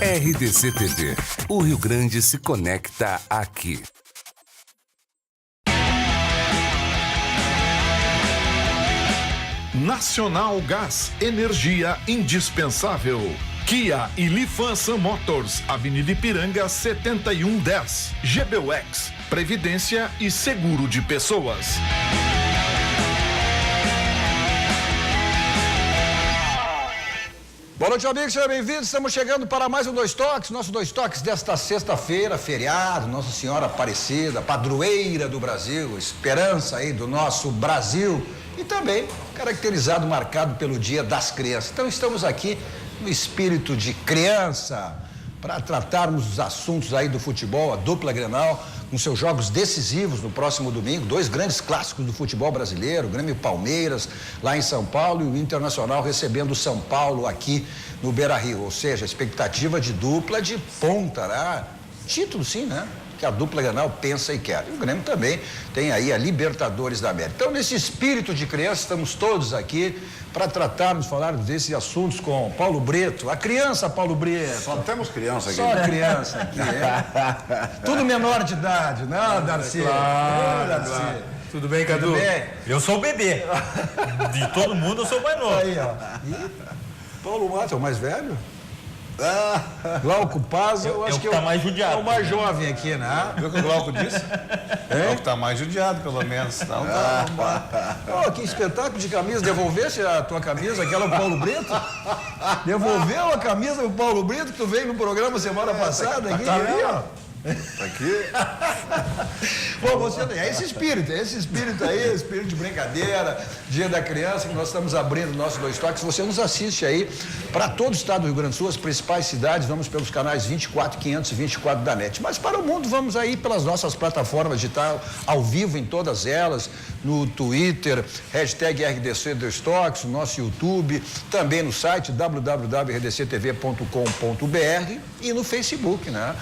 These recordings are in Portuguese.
RDC TV. O Rio Grande se conecta aqui. Nacional Gás, energia indispensável. Kia e Lifan Motors, Avenida Ipiranga 7110. GBUX, Previdência e Seguro de Pessoas. Boa noite, amigos, sejam bem-vindos. Estamos chegando para mais um Dois Toques, nosso Dois Toques desta sexta-feira, feriado, Nossa Senhora Aparecida, padroeira do Brasil, esperança aí do nosso Brasil e também caracterizado, marcado pelo Dia das Crianças. Então estamos aqui no espírito de criança para tratarmos dos assuntos aí do futebol, a dupla Grenal, com seus jogos decisivos no próximo domingo, dois grandes clássicos do futebol brasileiro, o Grêmio Palmeiras lá em São Paulo e o Internacional recebendo o São Paulo aqui no Beira-Rio, ou seja, a expectativa de dupla de ponta, né? Título sim, né? Que a dupla Grenal pensa e quer. E o Grêmio também tem aí a Libertadores da América. Então, nesse espírito de criança, estamos todos aqui para tratarmos, falarmos desses assuntos com Paulo Brito, a criança Paulo Brito. Só temos criança aqui. Só criança aqui, é. Tudo menor de idade, não, Darcy? Claro, Darcy. Tudo bem, Cadu? Tudo bem? Eu sou o bebê. De todo mundo, eu sou o mais novo. Aí, ó. E Paulo Matos é o mais velho? Glauco Paz, eu acho que tá mais judiado. É o mais jovem aqui, né? Viu o que o Glauco disse? É o que tá mais judiado, pelo menos. Não, Oh, que espetáculo de camisa. Devolveste a tua camisa, aquela do Paulo Brito? Devolveu a camisa do Paulo Brito que tu veio no programa semana passada aqui? Tá ali, ó. Tá aqui. Bom, você é esse espírito aí, espírito de brincadeira, Dia da Criança, que nós estamos abrindo nossos Dois Toques. Você nos assiste aí para todo o estado do Rio Grande do Sul, as principais cidades, vamos pelos canais 24, 524 da NET. Mas para o mundo, vamos aí pelas nossas plataformas digitais, ao vivo em todas elas, no Twitter, hashtag RDC Dois Toques, no nosso YouTube, também no site www.rdctv.com.br e no Facebook, né?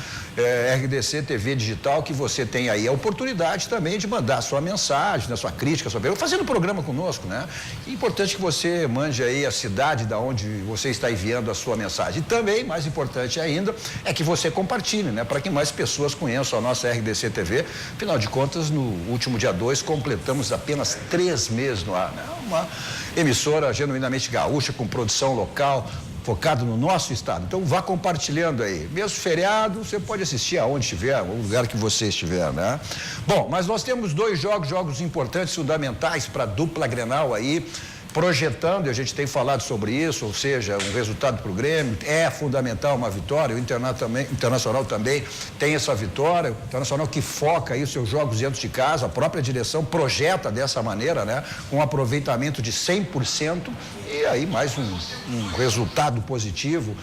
RDC TV Digital, que você tem aí a oportunidade também de mandar a sua mensagem, a sua crítica, a sua pergunta, fazendo o programa conosco, né? É importante que você mande aí a cidade da onde você está enviando a sua mensagem. E também, mais importante ainda, é que você compartilhe, né? Para que mais pessoas conheçam a nossa RDC TV. Afinal de contas, no último dia 2, completamos apenas 3 meses no ar, né? Uma emissora genuinamente gaúcha, com produção local, focado no nosso estado. Então vá compartilhando aí. Mesmo feriado, você pode assistir aonde estiver, o lugar que você estiver, né? Bom, mas nós temos 2 jogos importantes, fundamentais para a dupla Grenal aí, projetando, e a gente tem falado sobre isso, ou seja, um resultado para o Grêmio, é fundamental uma vitória, o Internacional também tem essa vitória, o Internacional que foca aí os seus jogos dentro de casa, a própria direção projeta dessa maneira, né? Com um aproveitamento de 100%, e aí mais um resultado positivo,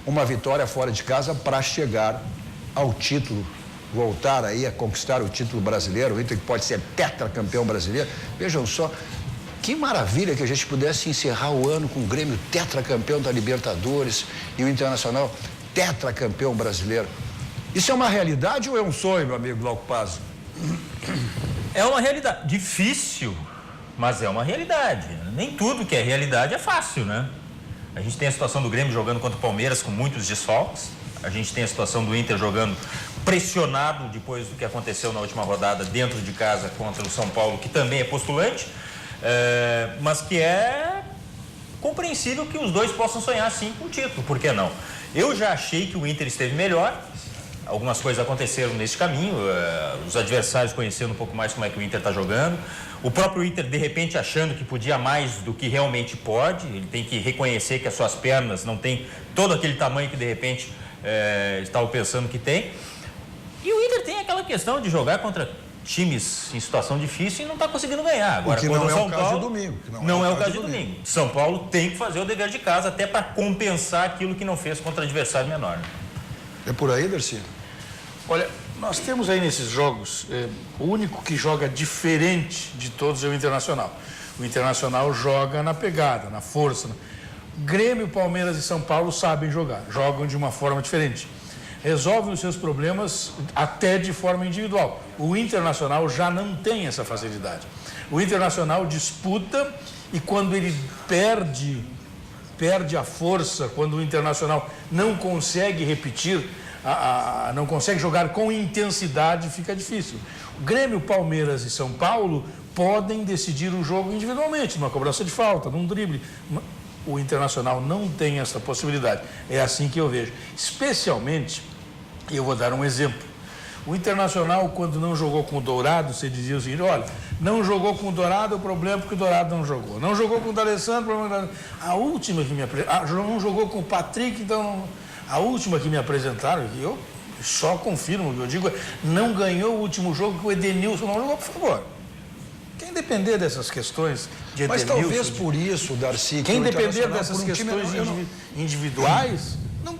uma vitória fora de casa para chegar ao título, voltar aí a conquistar o título brasileiro, o Inter que pode ser tetracampeão brasileiro. Vejam só, que maravilha que a gente pudesse encerrar o ano com o Grêmio tetracampeão da Libertadores e o Internacional tetracampeão brasileiro. Isso é uma realidade ou é um sonho, meu amigo Glauco Paz? É uma realidade. Difícil, mas é uma realidade. Nem tudo que é realidade é fácil, né? A gente tem a situação do Grêmio jogando contra o Palmeiras com muitos desfalques. A gente tem a situação do Inter jogando pressionado depois do que aconteceu na última rodada dentro de casa contra o São Paulo, que também é postulante. Mas que é compreensível que os dois possam sonhar sim com o título, por que não? Eu já achei que o Inter esteve melhor, algumas coisas aconteceram nesse caminho, os adversários conhecendo um pouco mais como é que o Inter está jogando, o próprio Inter de repente achando que podia mais do que realmente pode, ele tem que reconhecer que as suas pernas não têm todo aquele tamanho que de repente estava pensando que tem, e o Inter tem aquela questão de jogar contra times em situação difícil e não está conseguindo ganhar. Agora, não é o caso de domingo. Não é o caso de domingo. São Paulo tem que fazer o dever de casa até para compensar aquilo que não fez contra adversário menor. É por aí, Darcy? Olha, nós temos aí nesses jogos, o único que joga diferente de todos é o Internacional. O Internacional joga na pegada, na força. Grêmio, Palmeiras e São Paulo sabem jogar, jogam de uma forma diferente. Resolvem os seus problemas até de forma individual. O Internacional já não tem essa facilidade. O Internacional disputa e quando ele perde perde a força quando o Internacional não consegue repetir, não consegue jogar com intensidade, fica difícil. O Grêmio, Palmeiras e São Paulo podem decidir o jogo individualmente, numa cobrança de falta, num drible. O Internacional não tem essa possibilidade. É assim que eu vejo. Especialmente, eu vou dar um exemplo. O Internacional, quando não jogou com o Dourado, você dizia o seguinte: olha, não jogou com o Dourado, o problema é porque o Dourado não jogou. Não jogou com o D'Alessandro, o problema é a última que me apresentaram. Não jogou com o Patrick, então a última que me apresentaram, eu só confirmo o que eu digo, não ganhou o último jogo que o Edenilson não jogou, por favor. Quem depender dessas questões de Edenilson... Mas talvez por isso, Darcy... Quem depender dessas questões individuais... Não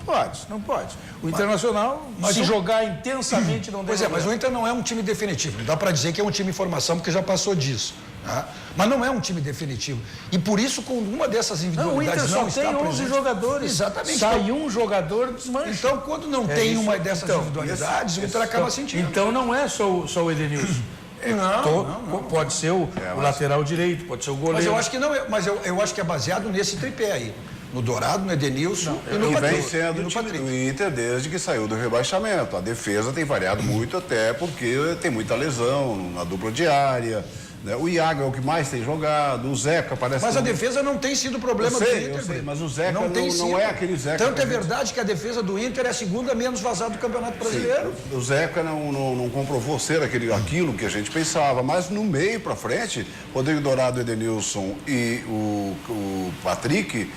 pode. O Internacional, se jogar intensamente, não deve. Pois é, mas o Inter não é um time definitivo. Não dá para dizer que é um time em formação, porque já passou disso. Né? Mas não é um time definitivo. E por isso, com uma dessas individualidades não, o Inter só tem 11 jogadores. Exatamente. Sai um jogador, desmancha. Então, quando não tem uma dessas individualidades, o Inter acaba sentindo. Então, não é só o Edenilson. Não. Pode ser o lateral direito, pode ser o goleiro. Mas eu acho que não é. Mas eu acho que é baseado nesse tripé aí. No Dourado, no Edenilson e no Patrick. Vem sendo o time do Inter desde que saiu do rebaixamento. A defesa tem variado muito, até porque tem muita lesão na dupla diária. Né? O Iago é o que mais tem jogado, o Zeca parece... Mas a defesa não tem sido problema do Inter. Eu sei, mas o Zeca não é aquele Zeca... Tanto é verdade que a defesa do Inter é a segunda menos vazada do Campeonato Brasileiro. Sim. O Zeca não comprovou ser aquilo que a gente pensava, mas no meio para frente, Rodrigo Dourado, Edenilson e o Patrick...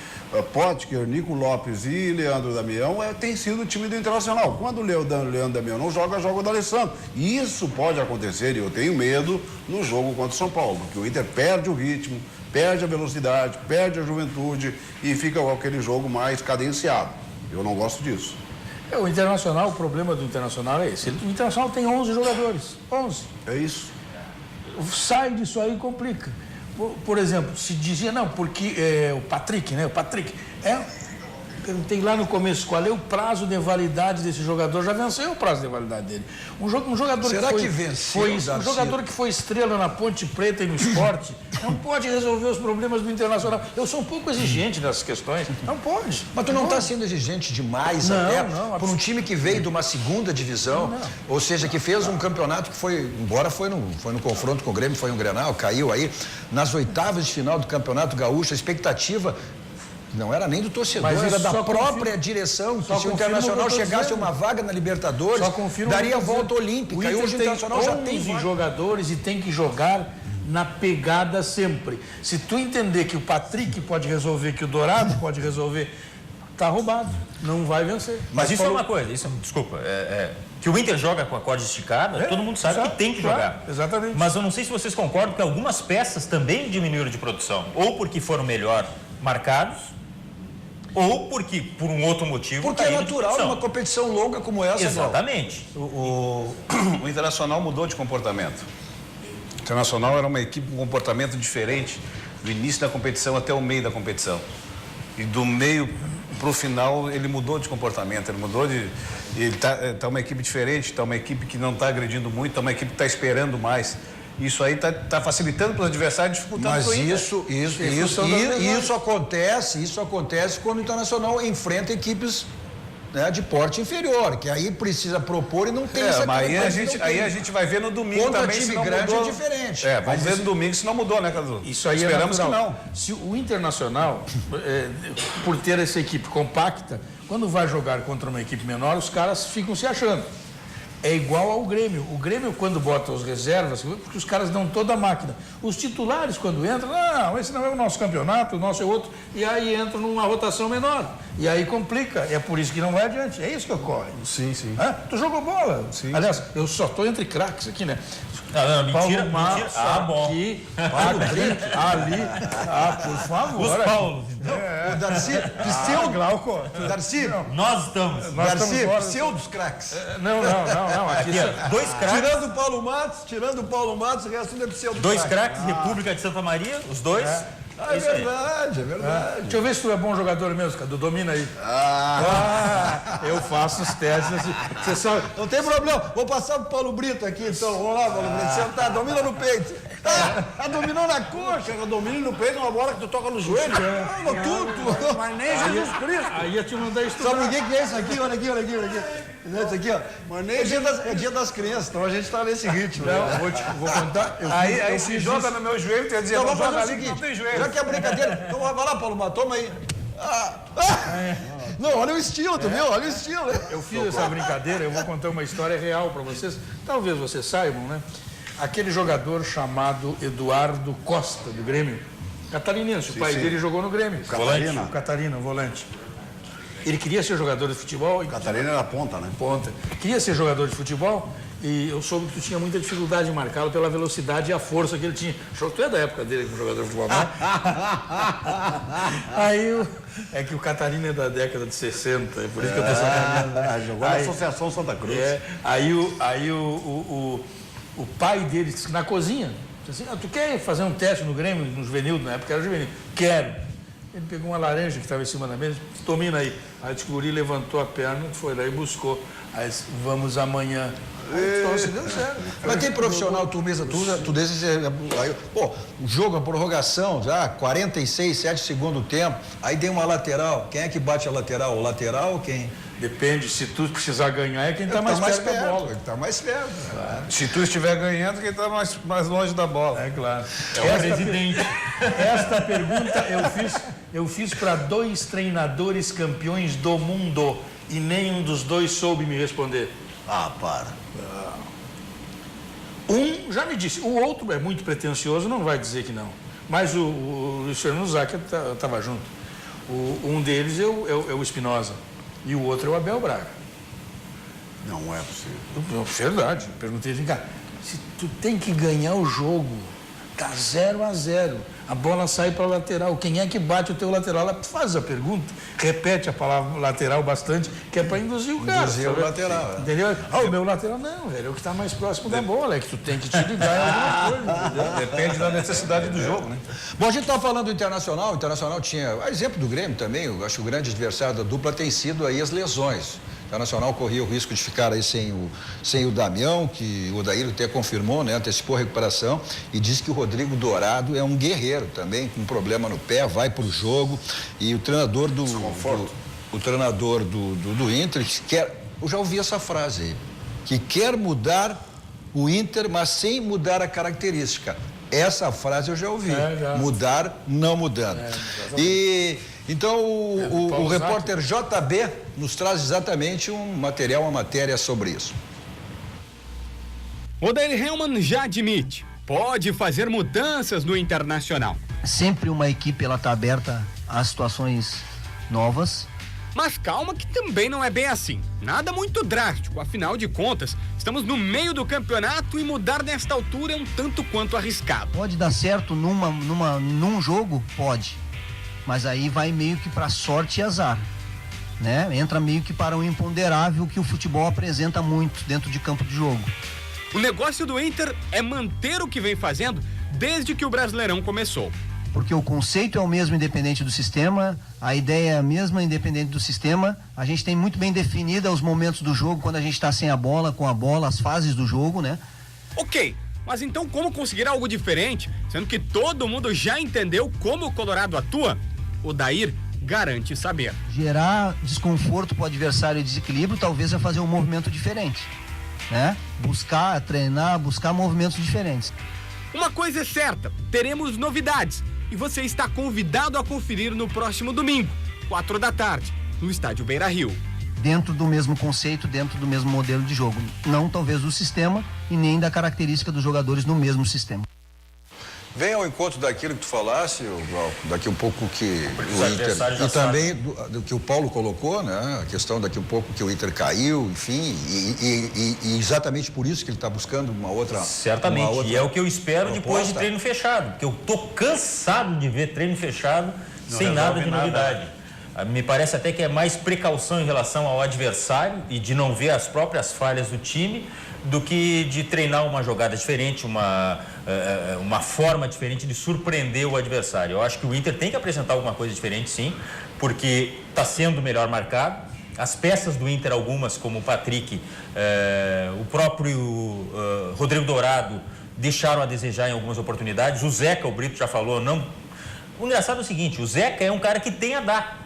Potker, Nico Lopes e Leandro Damião tem sido o time do Internacional. Quando o Leandro Damião não joga o D'Alessandro. E isso pode acontecer, e eu tenho medo, no jogo contra o São Paulo, porque o Inter perde o ritmo, perde a velocidade, perde a juventude e fica aquele jogo mais cadenciado. Eu não gosto disso. O Internacional, o problema do Internacional é esse. O Internacional tem 11 jogadores. 11. É isso. Sai disso aí e complica. Por exemplo, se dizia, não, porque o Patrick, né? O Patrick, perguntei lá no começo qual é o prazo de validade desse jogador, já venceu o prazo de validade dele. Um jogador um jogador que foi estrela na Ponte Preta e no esporte, não pode resolver os problemas do Internacional. Eu sou um pouco exigente nessas questões, não pode. Mas tu não está sendo exigente demais por um time que veio de uma segunda divisão, ou seja, que fez um campeonato que foi, embora foi no confronto com o Grêmio, foi um Grenal, caiu aí, nas oitavas de final do Campeonato Gaúcho, a expectativa não era nem do torcedor, era da própria direção, que se o Internacional chegasse a uma vaga na Libertadores, daria a volta olímpica. E hoje o Internacional já tem 11 jogadores e tem que jogar na pegada sempre. Se tu entender que o Patrick pode resolver, que o Dourado pode resolver, tá roubado, não vai vencer. Mas isso é uma coisa, desculpa, que o Inter joga com a corda esticada, todo mundo sabe que tem que jogar. Exatamente. Mas eu não sei se vocês concordam que algumas peças também diminuíram de produção, ou porque foram melhor marcados, ou porque, por um outro motivo... Porque é natural numa competição longa como essa. Exatamente. O Internacional mudou de comportamento. O Internacional era uma equipe com um comportamento diferente do início da competição até o meio da competição. E do meio para o final ele mudou de comportamento, ele tá uma equipe diferente, tá uma equipe que não está agredindo muito, tá uma equipe que está esperando mais. Isso aí tá facilitando para os adversários, dificultando para o Inter. Mas isso acontece quando o Internacional enfrenta equipes, né, de porte inferior, que aí precisa propor e não tem essa mas aí a gente vai ver no domingo contra também. Time grande é diferente. Vamos ver no domingo se não mudou, né, Cadu? Isso aí esperamos que não. Se o Internacional, por ter essa equipe compacta, quando vai jogar contra uma equipe menor, os caras ficam se achando. É igual ao Grêmio. O Grêmio, quando bota os reservas, porque os caras dão toda a máquina. Os titulares, quando entram, não, esse não é o nosso campeonato, o nosso é outro, e aí entram numa rotação menor. E aí complica. É por isso que não vai adiante. É isso que ocorre. Sim. Tu jogou bola. Sim. Aliás, eu só estou entre craques aqui, né? Não, mentira. Bom. Aqui, ali. Por favor. Os Paulos. O Darcy, Glauco. Darcy, Nós estamos. pseudos craques. Não. Aqui, dois craques. Tirando o Paulo Matos, o resto tudo é pseudo. Dois craques, República de Santa Maria, os dois. É verdade. Deixa eu ver se tu é bom jogador mesmo, Cadu. Domina aí. Eu faço os testes assim. Você sabe. Não tem problema. Vou passar pro Paulo Brito aqui, então. Vamos lá, Paulo Brito. Sentado, domina no peito. Dominou na coxa. Chega, domínio no peito, uma bola que tu toca no joelho. Tudo. Mas nem Jesus Cristo. Aí eu te mandar estudar. Sabe o que é isso aqui? Olha aqui. Isso aqui, ó. Mas nem É dia das crianças, então a gente tá nesse ritmo. Não, vou contar. Aí se joga no meu joelho, quer dizer, Então não vamos joga fazer o ali que não tem seguinte, joelho. já que é brincadeira, então vai lá, Paulo Mato, toma aí. Não, olha o estilo, tu viu? Olha o estilo. Eu fiz essa brincadeira, eu vou contar uma história real para vocês. Talvez vocês saibam, né? Aquele jogador chamado Eduardo Costa, do Grêmio, catarinense, o pai dele jogou no Grêmio. Catarina. O Catarina, o volante. Ele queria ser jogador de futebol. Catarina era ponta, né? Ponta. Queria ser jogador de futebol e eu soube que tu tinha muita dificuldade em marcá-lo pela velocidade e a força que ele tinha. Tu é da época dele como jogador de futebol, né? É que o Catarina é da década de 60, é por isso que eu tô sacaneando. Jogou na Associação Santa Cruz. O pai dele disse que na cozinha, disse assim, tu quer fazer um teste no Grêmio, no juvenil, na época era juvenil? Quero. Ele pegou uma laranja que estava em cima da mesa, domina aí. Aí o guri levantou a perna, foi lá e buscou. Aí disse, vamos amanhã. Então, assim, deu certo. Mas tem profissional, tu desses. Pô, o jogo, a prorrogação, já 46, 7 segundo tempo, aí tem uma lateral. Quem é que bate a lateral? O lateral ou quem? Depende, se tu precisar ganhar, é quem está mais perto da bola. Ele tá mais perto. Se tu estiver ganhando, quem está mais longe da bola. É claro. É o presidente. Esta pergunta eu fiz para 2 treinadores campeões do mundo e nenhum dos dois soube me responder. Ah, para. Um já me disse, o outro é muito pretensioso, não vai dizer que não. Mas o Luiz Fernando Zac estava junto. Um deles é o Espinosa e o outro é o Abel Braga. Não é possível. Verdade. Perguntei, vem cá, se tu tem que ganhar o jogo, tá 0-0, a bola sai para a lateral, quem é que bate o teu lateral? Ela faz a pergunta, repete a palavra lateral bastante, que é para induzir o cara. Induzir o lateral. Entendeu? O meu lateral não, velho, é o que está mais próximo da bola, é que tu tem que te ligar em alguma coisa, entendeu? Depende da necessidade do jogo, né? Bom, a gente está falando do Internacional. O Internacional tinha, a exemplo do Grêmio também, eu acho que o grande adversário da dupla tem sido aí as lesões. O Internacional corria o risco de ficar aí sem o Damião, que o Odair até confirmou, né? Antecipou a recuperação e disse que o Rodrigo Dourado é um guerreiro também, com um problema no pé, vai pro jogo. E o treinador do Inter quer, eu já ouvi essa frase aí, que quer mudar o Inter, mas sem mudar a característica. Essa frase eu já ouvi. Já. Mudar, não mudando. Então o repórter JB nos traz exatamente uma matéria sobre isso. Odair Hellmann já admite, pode fazer mudanças no Internacional. Sempre uma equipe ela tá aberta a situações novas. Mas calma que também não é bem assim. Nada muito drástico, afinal de contas, estamos no meio do campeonato e mudar nesta altura é um tanto quanto arriscado. Pode dar certo num jogo? Pode. Mas aí vai meio que para sorte e azar, né? Entra meio que para um imponderável que o futebol apresenta muito dentro de campo de jogo. O negócio do Inter é manter o que vem fazendo desde que o Brasileirão começou. Porque o conceito é o mesmo independente do sistema, a ideia é a mesma independente do sistema, a gente tem muito bem definida os momentos do jogo, quando a gente está sem a bola, com a bola, as fases do jogo, né? Ok, mas então como conseguir algo diferente, sendo que todo mundo já entendeu como o Colorado atua? O Odair garante saber. Gerar desconforto para o adversário e desequilíbrio, talvez é fazer um movimento diferente, né? Buscar treinar, buscar movimentos diferentes. Uma coisa é certa, teremos novidades e você está convidado a conferir no próximo domingo, 4 da tarde, no estádio Beira-Rio. Dentro do mesmo conceito, dentro do mesmo modelo de jogo. Não talvez do sistema e nem da característica dos jogadores no mesmo sistema. Vem ao encontro daquilo que tu falasse, daqui um pouco que o Inter, e também do que o Paulo colocou, né? A questão daqui um pouco que o Inter caiu, enfim, e exatamente por isso que ele está buscando uma outra. Certamente, e é o que eu espero proposta. Depois de treino fechado, porque eu tô cansado de ver treino fechado sem nada de novidade. Me parece até que é mais precaução em relação ao adversário e de não ver as próprias falhas do time do que de treinar uma jogada diferente, uma forma diferente de surpreender o adversário. Eu acho que o Inter tem que apresentar alguma coisa diferente, sim, porque está sendo melhor marcado. As peças do Inter, algumas, como o Patrick, o próprio Rodrigo Dourado, deixaram a desejar em algumas oportunidades. O Zeca, o Brito já falou, não. O engraçado é o seguinte, o Zeca é um cara que tem a dar.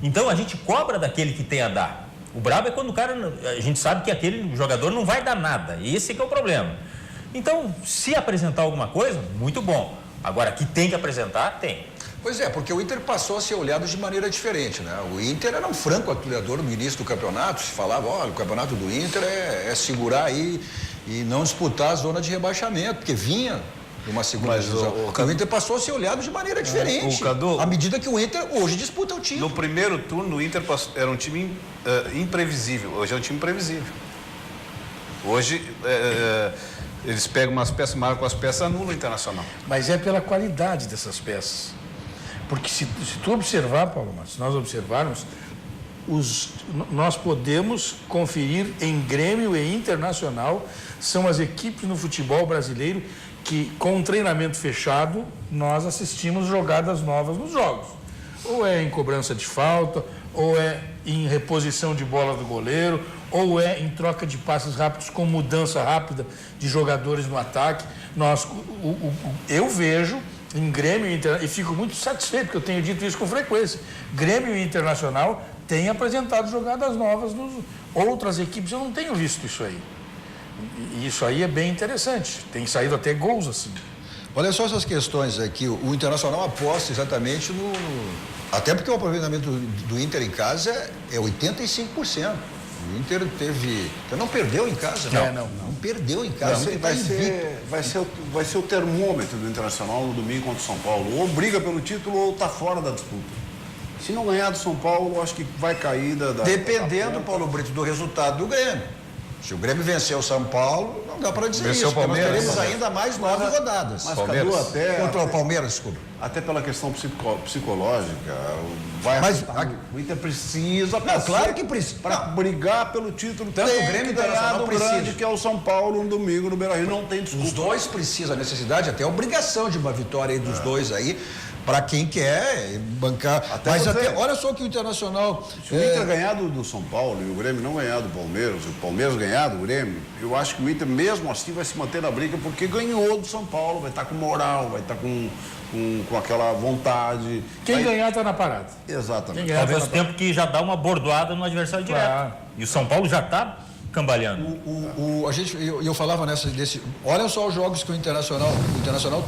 Então a gente cobra daquele que tem a dar. O brabo é quando o cara, a gente sabe que aquele jogador não vai dar nada. Esse que é o problema. Então, se apresentar alguma coisa, muito bom. Agora, que tem que apresentar, tem. Pois é, porque o Inter passou a ser olhado de maneira diferente, né? O Inter era um franco aturador no início do campeonato, se falava, olha, o campeonato do Inter é segurar aí e não disputar a zona de rebaixamento, porque vinha de uma segunda divisão. O Inter passou a ser olhado de maneira diferente, à medida que o Inter hoje disputa o título. No primeiro turno, o Inter era um time imprevisível, hoje é um time previsível. Hoje, eles pegam umas peças, marcam as peças, anulam o Internacional. Mas é pela qualidade dessas peças. Porque se tu observar, Paulo, se nós observarmos, nós podemos conferir em Grêmio e Internacional, são as equipes no futebol brasileiro que, com um treinamento fechado, nós assistimos jogadas novas nos jogos. Ou é em cobrança de falta, ou é em reposição de bola do goleiro, ou é em troca de passes rápidos com mudança rápida de jogadores no ataque. Eu vejo em Grêmio e Internacional, e fico muito satisfeito, porque eu tenho dito isso com frequência, Grêmio e Internacional têm apresentado jogadas novas nos outras equipes, eu não tenho visto isso aí. E isso aí é bem interessante, tem saído até gols assim. Olha só essas questões aqui, o Internacional aposta exatamente no... Até porque o aproveitamento do Inter em casa é 85%. O Inter não perdeu em casa, não perdeu em casa. Vai ser o termômetro do Internacional no domingo contra o São Paulo. Ou briga pelo título ou está fora da disputa. Se não ganhar do São Paulo, acho que vai cair Dependendo, Paulo Brito, do resultado do Grêmio. Se o Grêmio vencer o São Paulo, não dá para dizer isso, porque nós teremos ainda mais 9 rodadas. Mas Cadu, contra o Palmeiras, desculpa. Até pela questão psicológica, o Inter precisa... Claro que precisa. Para brigar pelo título, tanto o Grêmio ganhar do grande, que é o São Paulo, no domingo, no Beira-Rio, não tem desculpa. Os dois precisam, a necessidade, até a obrigação de uma vitória aí dos dois aí, para quem quer bancar. Olha só que o Internacional... Se o Inter ganhar do São Paulo e o Grêmio não ganhar do Palmeiras, e o Palmeiras ganhar do Grêmio, eu acho que o Inter mesmo assim vai se manter na briga, porque ganhou do São Paulo, vai estar com moral, vai estar com aquela vontade. Quem ganhar está na parada. Exatamente. Talvez o tempo que já dá uma bordoada no adversário direto. E o São Paulo já está cambaleando. Eu falava olha só os jogos que o Internacional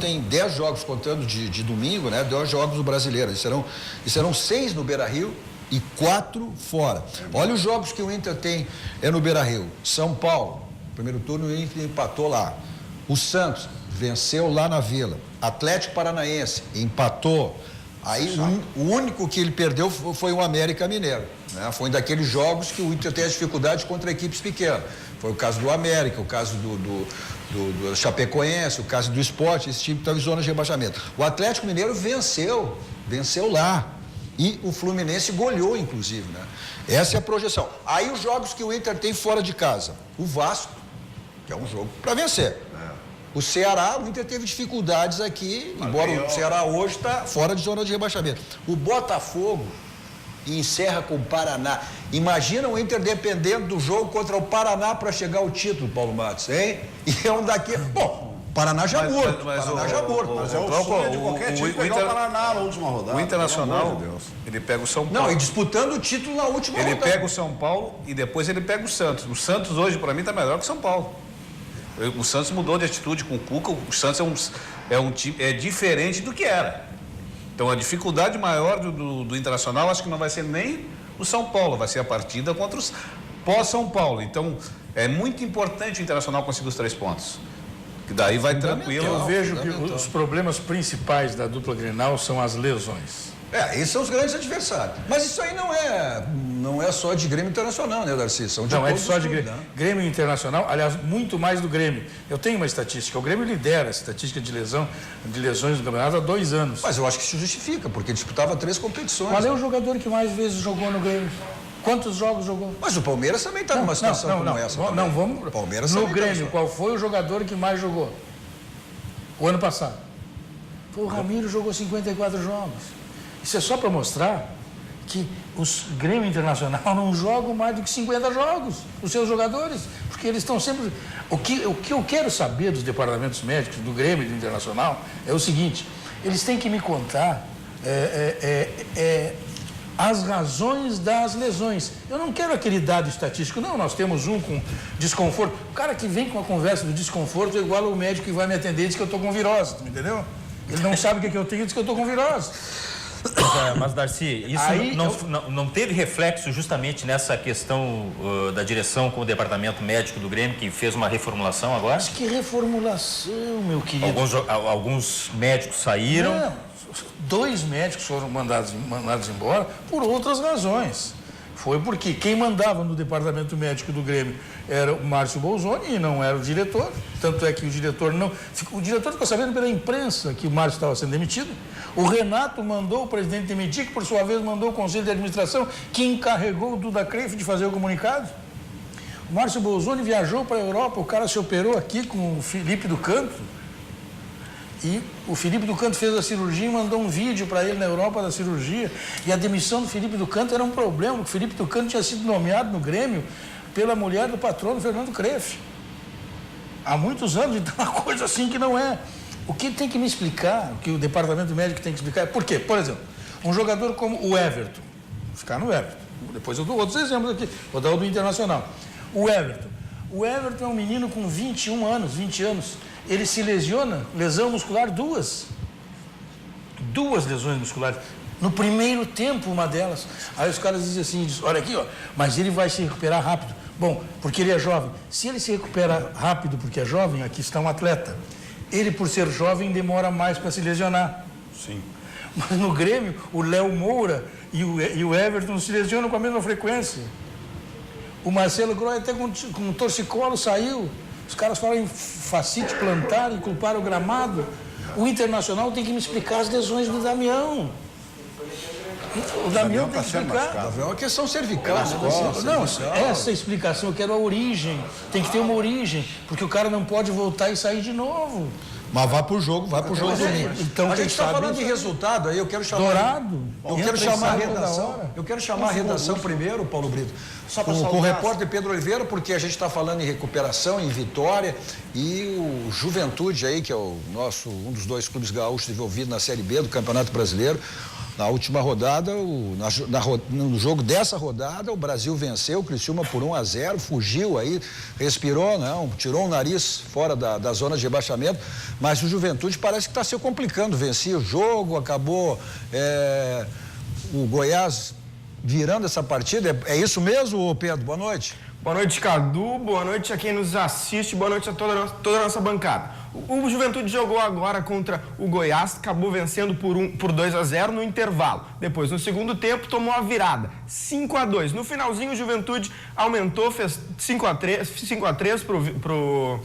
tem 10 jogos contando de domingo, né? 10 jogos do Brasileiro. E serão 6 no Beira-Rio e 4 fora. Olha os jogos que o Inter tem no Beira-Rio. São Paulo, primeiro turno o Inter empatou lá. O Santos venceu lá na Vila. Atlético Paranaense empatou. Aí o único que ele perdeu foi o América Mineiro, né? Foi daqueles jogos que o Inter tem as dificuldades contra equipes pequenas. Foi o caso do América, o caso do Chapecoense, o caso do Sport, esse time que estava em zona de rebaixamento. O Atlético Mineiro venceu lá. E o Fluminense goleou, inclusive, né? Essa é a projeção. Aí os jogos que o Inter tem fora de casa. O Vasco, que é um jogo para vencer. O Ceará, o Inter teve dificuldades aqui, embora o Ceará hoje está fora de zona de rebaixamento. O Botafogo encerra com o Paraná. Imagina o Inter dependendo do jogo contra o Paraná para chegar ao título, Paulo Matos, hein? E é um daqui... Bom, Paraná já morto. Mas é o sonho de qualquer time pegar o Paraná na última rodada. O Internacional, ele pega o São Paulo. Não, e disputando o título na última rodada. Ele pega o São Paulo e depois ele pega o Santos. O Santos hoje, para mim, está melhor que o São Paulo. O Santos mudou de atitude com o Cuca. O Santos é um time diferente do que era. Então a dificuldade maior do Internacional acho que não vai ser nem o São Paulo, vai ser a partida contra os pós-São Paulo. Então é muito importante o Internacional conseguir os 3 pontos. Que daí vai tranquilo. Eu vejo que os problemas principais da dupla Grenal são as lesões. Esses são os grandes adversários. Mas isso aí não é só de Grêmio Internacional, né, Darcy? São de não, é só de Grêmio. Grêmio Internacional, aliás, muito mais do Grêmio. Eu tenho uma estatística, o Grêmio lidera a estatística de lesões do campeonato há 2 anos. Mas eu acho que isso justifica, porque disputava 3 competições. Qual é o jogador que mais vezes jogou no Grêmio? Quantos jogos jogou? Mas o Palmeiras também está numa situação como essa. Não, vamos. Palmeiras no Grêmio, qual foi o jogador que mais jogou? O ano passado. O Ramiro jogou 54 jogos. Isso é só para mostrar que os Grêmio Internacional não jogam mais do que 50 jogos, os seus jogadores, porque porque eles estão sempre... O que eu quero saber dos departamentos médicos, do Grêmio e do Internacional, é o seguinte: eles têm que me contar as razões das lesões. Eu não quero aquele dado estatístico, não. Nós temos um com desconforto. O cara que vem com a conversa do desconforto é igual ao médico que vai me atender e diz que eu estou com virose, entendeu? Ele não sabe o que eu tenho e diz que eu estou com virose. Mas, Darcy, isso Aí, não teve reflexo justamente nessa questão da direção com o departamento médico do Grêmio, que fez uma reformulação agora? Mas que reformulação, meu querido. Alguns médicos saíram. Não, 2 médicos foram mandados embora por outras razões. Foi porque quem mandava no departamento médico do Grêmio era o Márcio Bolzoni e não era o diretor. Tanto é que o diretor ficou sabendo pela imprensa que o Márcio estava sendo demitido. O Renato mandou o presidente demitir, que por sua vez mandou o conselho de administração, que encarregou o Duda Creif de fazer o comunicado. O Márcio Bolzoni viajou para a Europa, o cara se operou aqui com o Felipe do Canto. E o Felipe do Canto fez a cirurgia e mandou um vídeo para ele na Europa da cirurgia. E a demissão do Felipe do Canto era um problema, porque o Felipe do Canto tinha sido nomeado no Grêmio pela mulher do patrono Fernando Creif. Há muitos anos, então uma coisa assim que não é. O que tem que me explicar, o que o departamento médico tem que explicar é por quê? Por exemplo, um jogador como o Everton, vou ficar no Everton, depois eu dou outros exemplos aqui, vou dar o do Internacional. O Everton é um menino com 20 anos, ele se lesiona, lesão muscular, duas lesões musculares. No primeiro tempo, uma delas. Aí os caras dizem assim, olha aqui, ó, mas ele vai se recuperar rápido. Bom, porque ele é jovem. Se ele se recupera rápido porque é jovem, aqui está um atleta. Ele, por ser jovem, demora mais para se lesionar. Sim. Mas no Grêmio, o Léo Moura e o Everton se lesionam com a mesma frequência. O Marcelo Groy até com torcicolo saiu. Os caras falam em fascite plantar e culparam o gramado. O Internacional tem que me explicar as lesões do Damião. O Damião tem que explicar. É uma questão cervical. Não, essa explicação, eu quero a origem. Tem que ter uma origem, porque o cara não pode voltar e sair de novo. Mas vai pro jogo domingo. Então, a gente está falando de resultado aí, eu quero chamar. Dourado. Eu quero chamar a redação. Eu quero chamar a redação primeiro, Paulo Brito. Com o repórter Pedro Oliveira, porque a gente está falando em recuperação, em vitória, e o Juventude aí, que é um dos 2 clubes gaúchos envolvidos na Série B do Campeonato Brasileiro. Na última rodada, no jogo dessa rodada, o Brasil venceu o Criciúma por 1-0, fugiu aí, respirou, tirou o nariz fora da zona de rebaixamento, mas o Juventude parece que está se complicando, vencia o jogo, acabou o Goiás virando essa partida. É isso mesmo, Pedro? Boa noite. Boa noite, Cadu. Boa noite a quem nos assiste. Boa noite a toda a nossa bancada. O Juventude jogou agora contra o Goiás, acabou vencendo por 2-0 no intervalo. Depois, no segundo tempo, tomou a virada, 5-2. No finalzinho, o Juventude aumentou, fez 5-3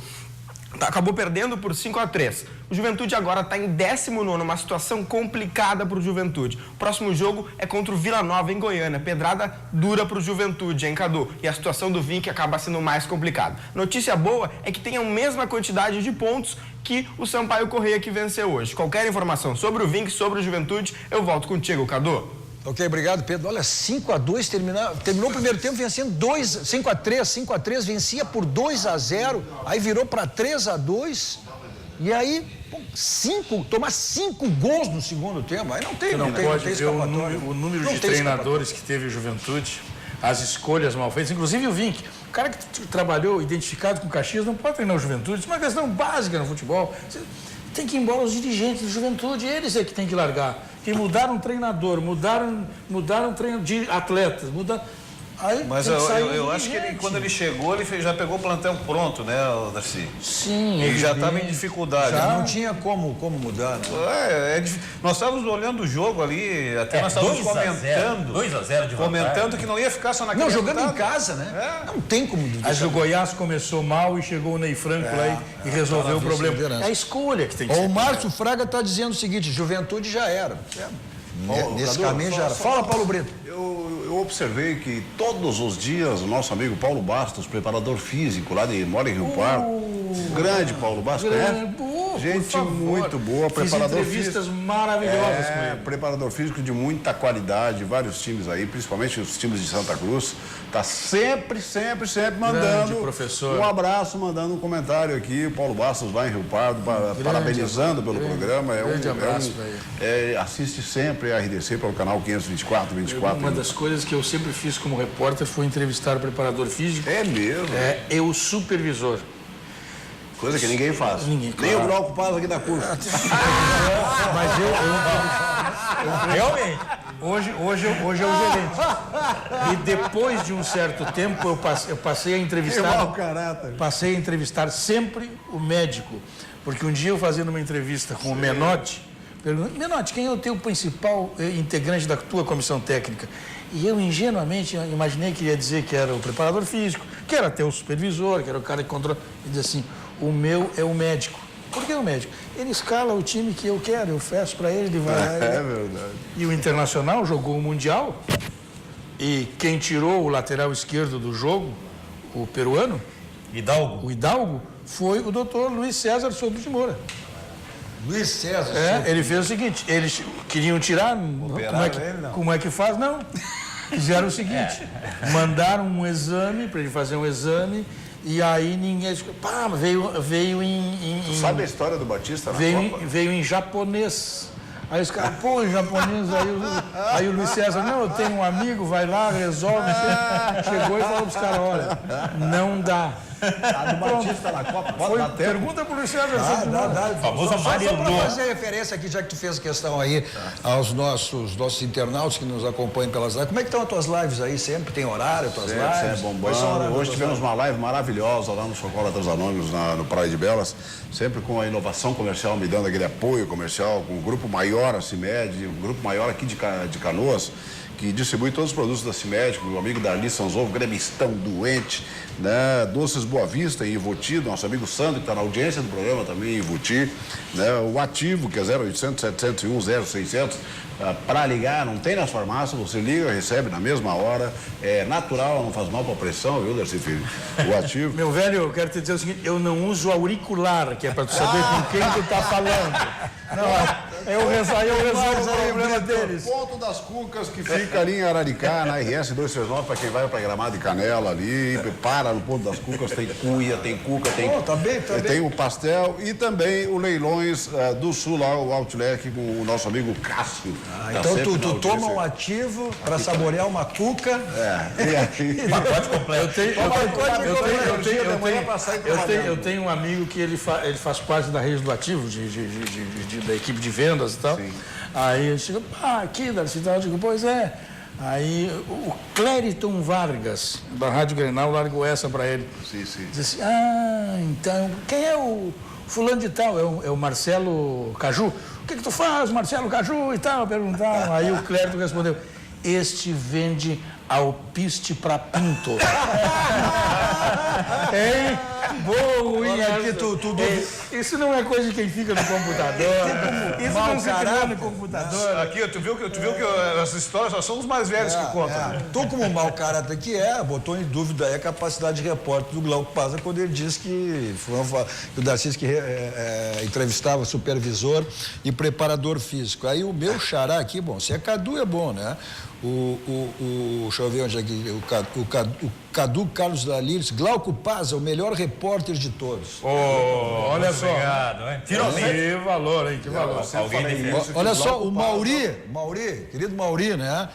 acabou perdendo por 5-3. O Juventude agora está em 19º, uma situação complicada para o Juventude. O próximo jogo é contra o Vila Nova, em Goiânia. Pedrada dura para o Juventude, hein, Cadu? E a situação do Vinck acaba sendo mais complicada. Notícia boa é que tem a mesma quantidade de pontos que o Sampaio Corrêa, que venceu hoje. Qualquer informação sobre o Vinck, sobre o Juventude, eu volto contigo, Cadu. Ok, obrigado, Pedro. Olha, 5-2, terminou o primeiro tempo vencendo 5-3, vencia por 2-0, aí virou para 3-2, e aí tomar 5 gols no segundo tempo, aí não tem ver o número de treinadores que teve o Juventude, as escolhas mal feitas, inclusive o Vinck. O cara que trabalhou identificado com o Caxias não pode treinar o Juventude, isso é uma questão básica no futebol. Tem que ir embora os dirigentes do Juventude, eles é que tem que largar. Que mudaram treinador, mudaram treino de atletas, Aí, mas eu acho que quando ele chegou, ele já pegou o plantel pronto, né, Darcy? Sim. Ele já estava em dificuldade. Já não tinha como mudar, né? Nós estávamos olhando o jogo ali, até nós estávamos comentando. 2-0 de vantagem. Comentando que não ia ficar só naquele. Não, jogando em casa, né? Não tem como. Mas o Goiás começou mal e chegou o Ney Franco lá e resolveu o problema. É a escolha que tem que ser. O Márcio Fraga está dizendo o seguinte: Juventude já era. Nesse caminho já era. Fala, Paulo Brito. Eu observei que todos os dias o nosso amigo Paulo Bastos, preparador físico, mora em Rio Pardo, grande Paulo Bastos, Gente muito boa, preparador Fiz entrevistas maravilhosas com ele. Preparador físico de muita qualidade, vários times aí, principalmente os times de Santa Cruz. Tá sempre mandando professor. um abraço, mandando um comentário aqui. O Paulo Bastos lá em Rio Pardo, parabenizando pelo programa. Grande abraço para ele. Assiste sempre a RDC pelo canal 524. Uma das coisas que eu sempre fiz como repórter foi entrevistar o preparador físico. É mesmo? E o supervisor. Coisa que ninguém faz. Nem o Glauco Paz aqui da curva. Mas realmente, hoje é o gerente. E depois de um certo tempo eu passei a entrevistar. Passei a entrevistar sempre o médico. Porque um dia eu fazendo uma entrevista com o Menotti, perguntei: Menotti, quem é o teu principal integrante da tua comissão técnica? E eu ingenuamente imaginei que ia dizer que era o preparador físico, que era até o supervisor, que era o cara que controla. Ele disse assim: o meu é o médico. Por que o médico? Ele escala o time que eu quero, eu fecho para ele, ele vai lá. É verdade. E o Internacional jogou o Mundial e quem tirou o lateral esquerdo do jogo, o peruano, o Hidalgo, foi o doutor Luiz César Souto de Moura. Luiz César. Ele fez o seguinte: eles queriam tirar, como é que faz? Não. Fizeram o seguinte: mandaram um exame para ele fazer um exame. E aí ninguém... veio em... Tu sabe a história do Batista na Copa? Veio em japonês. Aí os caras, em japonês, aí o Luiz César: não, eu tenho um amigo, vai lá, resolve. Chegou e falou para os caras: olha, não dá. A do Batista na Copa, pergunta para o Luiz César. Famoso Amarelo. Só para fazer referência aqui, já que tu fez questão aí aos nossos internautas que nos acompanham pelas lives. Como é que estão as tuas lives aí? Sempre tem horário, tuas lives? Sempre bombando. Hoje tivemos uma live maravilhosa lá no Chocolates Anônimos, no Praia de Belas, sempre com a inovação comercial, me dando aquele apoio comercial, com o Grupo Maior, a CIMED, um grupo maior aqui de Canoas, que distribui todos os produtos da CIMED, meu amigo Darli Sanzovo, gremistão doente, né? Doces Boa Vista em Ivoti, nosso amigo Sandro, que está na audiência do programa também em Ivoti, né? O Ativo, que é 0800 701 0600, para ligar, não tem nas farmácias, você liga, recebe na mesma hora, é natural, não faz mal para a pressão, viu, Darcy Filho? O Ativo. Meu velho, eu quero te dizer o seguinte: eu não uso auricular, que é para tu saber com quem tu está falando. Não, eu resolvo o problema deles. O ponto das Cucas, que fica ali em Araricá, na RS 239, para quem vai para Gramado e Canela ali, para no ponto das Cucas, tem cuia, tem cuca, tem, tem o pastel e também o Leilões do Sul, lá o Outlet, com o nosso amigo Cássio. Então tu toma um Ativo para saborear uma cuca. Pacote completo. Eu tenho um amigo que ele faz parte da rede do Ativo, da equipe de vendas e tal. Sim. Aí ele chega: aqui, Darcy, eu digo: pois é. Aí o Clériton Vargas, da Rádio Grenal, largou essa para ele. Sim. Diz assim: então, quem é o fulano de tal? É o Marcelo Caju. O que tu faz, Marcelo Caju e tal? Perguntaram. Aí o Clériton respondeu: este vende alpiste para pinto. Hein? Boa, isso não é coisa de quem fica no computador. Isso não se criou no computador. Aqui, tu viu que essas histórias só são os mais velhos que contam. Tu, como mau caráter que botou em dúvida aí a capacidade de repórter do Glauco Paz quando ele disse que o Darcy entrevistava supervisor e preparador físico. Aí o meu xará aqui, se é Cadu é bom, né? Deixa eu ver onde é que o Cadu Carlos Dalires, Glauco Paz é o melhor repórter de todos. Olha só. Obrigado, finalmente. Que valor, hein? Que valor. Olha só, o Mauri, querido Mauri, né?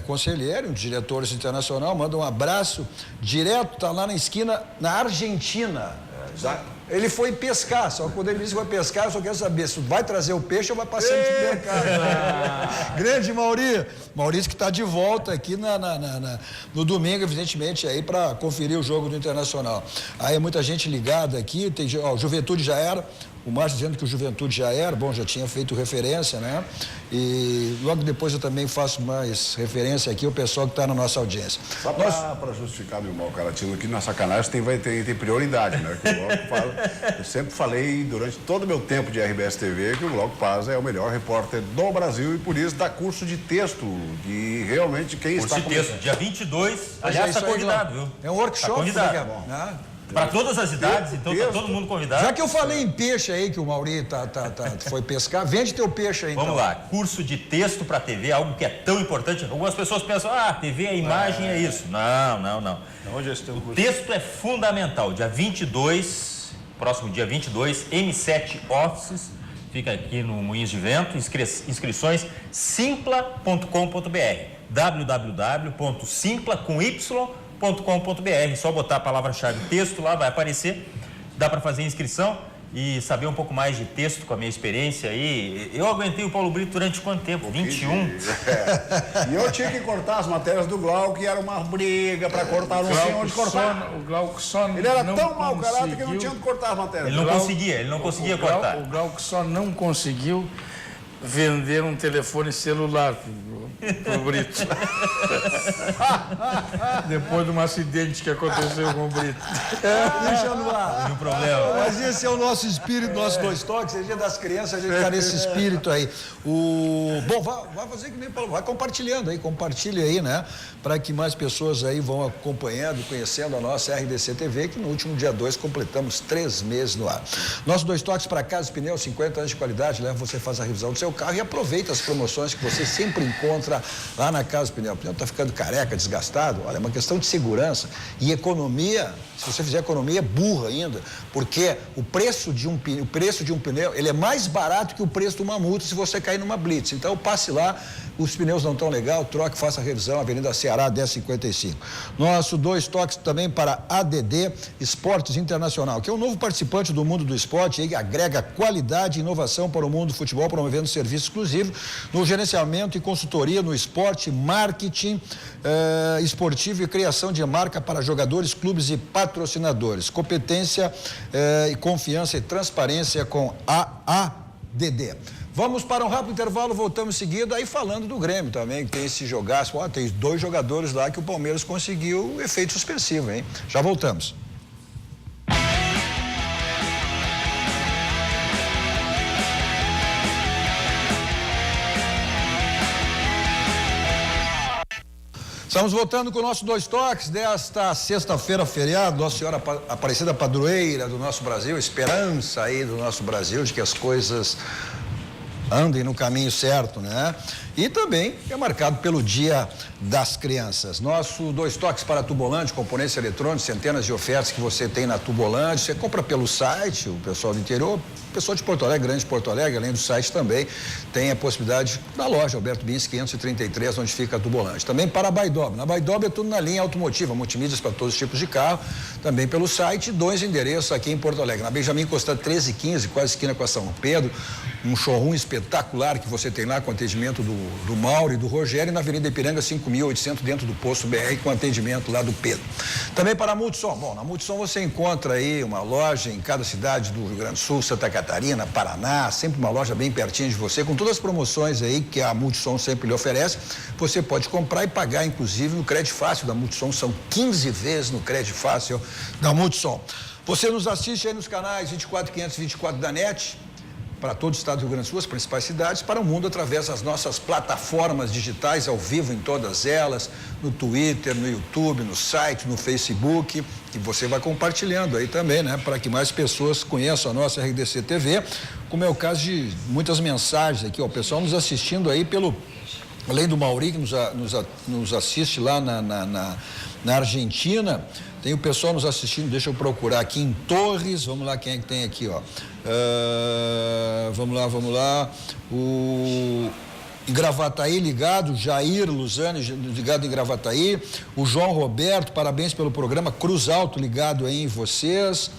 Conselheiro, um dos diretores internacional, manda um abraço direto, tá lá na esquina, na Argentina. Ele foi pescar, só que quando ele disse que vai pescar, eu só quero saber se vai trazer o peixe ou vai passar no supermercado. Grande Maurício que está de volta aqui no domingo, evidentemente, aí para conferir o jogo do Internacional. Aí muita gente ligada aqui, tem Juventude já era, o Márcio dizendo que o Juventude já era, já tinha feito referência, né? E logo depois eu também faço mais referência aqui, o pessoal que está na nossa audiência. Só para justificar meu mau caratismo aqui, na sacanagem tem prioridade, né? Eu sempre falei durante todo o meu tempo de RBS TV que o Glauco Paz é o melhor repórter do Brasil e por isso dá curso de texto, e realmente quem curso está... Curso de texto, dia 22, aliás, está convidado, viu? É um workshop, tá convidado. Que é bom, né? Para todas as idades, então tá todo mundo convidado. Já que eu falei em peixe aí, que o Mauri foi pescar, vende teu peixe aí, então. Vamos lá, curso de texto para TV, algo que é tão importante. Algumas pessoas pensam, TV, a imagem é isso. Não. Onde é esse teu curso? O texto é fundamental. Dia 22, próximo dia 22, M7 Offices, fica aqui no Moinhos de Vento, inscrições simpla.com.br, www.simpla.com.br, só botar a palavra-chave texto lá, vai aparecer, dá para fazer inscrição e saber um pouco mais de texto com a minha experiência aí. Eu aguentei o Paulo Brito durante quanto tempo? 21? E eu tinha que cortar as matérias do Glauco, que era uma briga para cortar, não sei onde cortar. O Glauco só Ele era tão mau caráter que não tinha onde cortar as matérias. Ele não conseguia cortar. O Glauco só não conseguiu vender um telefone celular pro Brito. Depois de um acidente que aconteceu com o Brito. Deixa no ar. Não problema. Mas esse é o nosso espírito, nosso Dois Toques, é dia das crianças, a gente tá nesse espírito aí. Bom, vai fazer que nem Paulo, vai compartilhando aí, compartilha aí, né? Para que mais pessoas aí vão acompanhando, conhecendo a nossa RDC TV, que no último dia 2 completamos 3 meses no ar. Nosso Dois Toques para Casa Pneus, 50 anos de qualidade, leva você faz a revisão do seu carro e aproveita as promoções que você sempre encontra lá na Casa Pneu. O pneu está ficando careca, desgastado, olha, é uma questão de segurança e economia. Se você fizer economia, é burra ainda, porque o preço de um pneu, ele é mais barato que o preço de uma multa se você cair numa blitz. Então, passe lá, os pneus não estão legal, troque, faça a revisão, Avenida Ceará, 1055. Nosso Dois Toques também para ADD Esportes Internacional, que é um novo participante do mundo do esporte, que agrega qualidade e inovação para o mundo do futebol, promovendo serviço exclusivo no gerenciamento e consultoria no esporte, marketing esportivo e criação de marca para jogadores, clubes e patrocinadores. Competência e confiança e transparência com a ADD. Vamos para um rápido intervalo, voltamos em seguida, aí falando do Grêmio também, que tem esse jogaço, tem 2 jogadores lá que o Palmeiras conseguiu efeito suspensivo, hein? Já voltamos. Estamos voltando com o nosso Dois Toques desta sexta-feira, feriado, Nossa Senhora Aparecida Padroeira do nosso Brasil, esperança aí do nosso Brasil de que as coisas andem no caminho certo, né? E também é marcado pelo Dia das Crianças. Nosso Dois Toques para Tubolândia, componentes eletrônicos, centenas de ofertas que você tem na Tubolândia. Você compra pelo site, o pessoal do interior, o pessoal de Porto Alegre, grande Porto Alegre, além do site também, tem a possibilidade da loja Alberto Bins 533, onde fica a Tubolândia. Também para a Baidob. Na Baidob é tudo na linha automotiva, multimídias para todos os tipos de carro, também pelo site, 2 endereços aqui em Porto Alegre. Na Benjamin Costa 1315, quase esquina com a São Pedro, um showroom espetacular que você tem lá com atendimento do Mauro e do Rogério, e na Avenida Ipiranga 5800, dentro do Posto BR, com atendimento lá do Pedro. Também para a Multissom. Bom, na Multissom você encontra aí uma loja em cada cidade do Rio Grande do Sul, Santa Catarina, Paraná, sempre uma loja bem pertinho de você, com todas as promoções aí que a Multissom sempre lhe oferece. Você pode comprar e pagar, inclusive, no crédito fácil da Multissom, são 15 vezes no crédito fácil da Multissom. Você nos assiste aí nos canais 24 524 da NET, para todo o estado do Rio Grande do Sul, as principais cidades, para o mundo através das nossas plataformas digitais, ao vivo em todas elas, no Twitter, no YouTube, no site, no Facebook, e você vai compartilhando aí também, né, para que mais pessoas conheçam a nossa RDC TV, como é o caso de muitas mensagens aqui, ó, o pessoal nos assistindo aí além do Mauri, que nos assiste lá na Argentina, tem o pessoal nos assistindo, deixa eu procurar aqui em Torres, vamos lá, quem é que tem aqui, ó. Vamos lá, em Gravataí ligado, Jair Luzani ligado em Gravataí, o João Roberto, parabéns pelo programa, Cruz Alto ligado aí em vocês,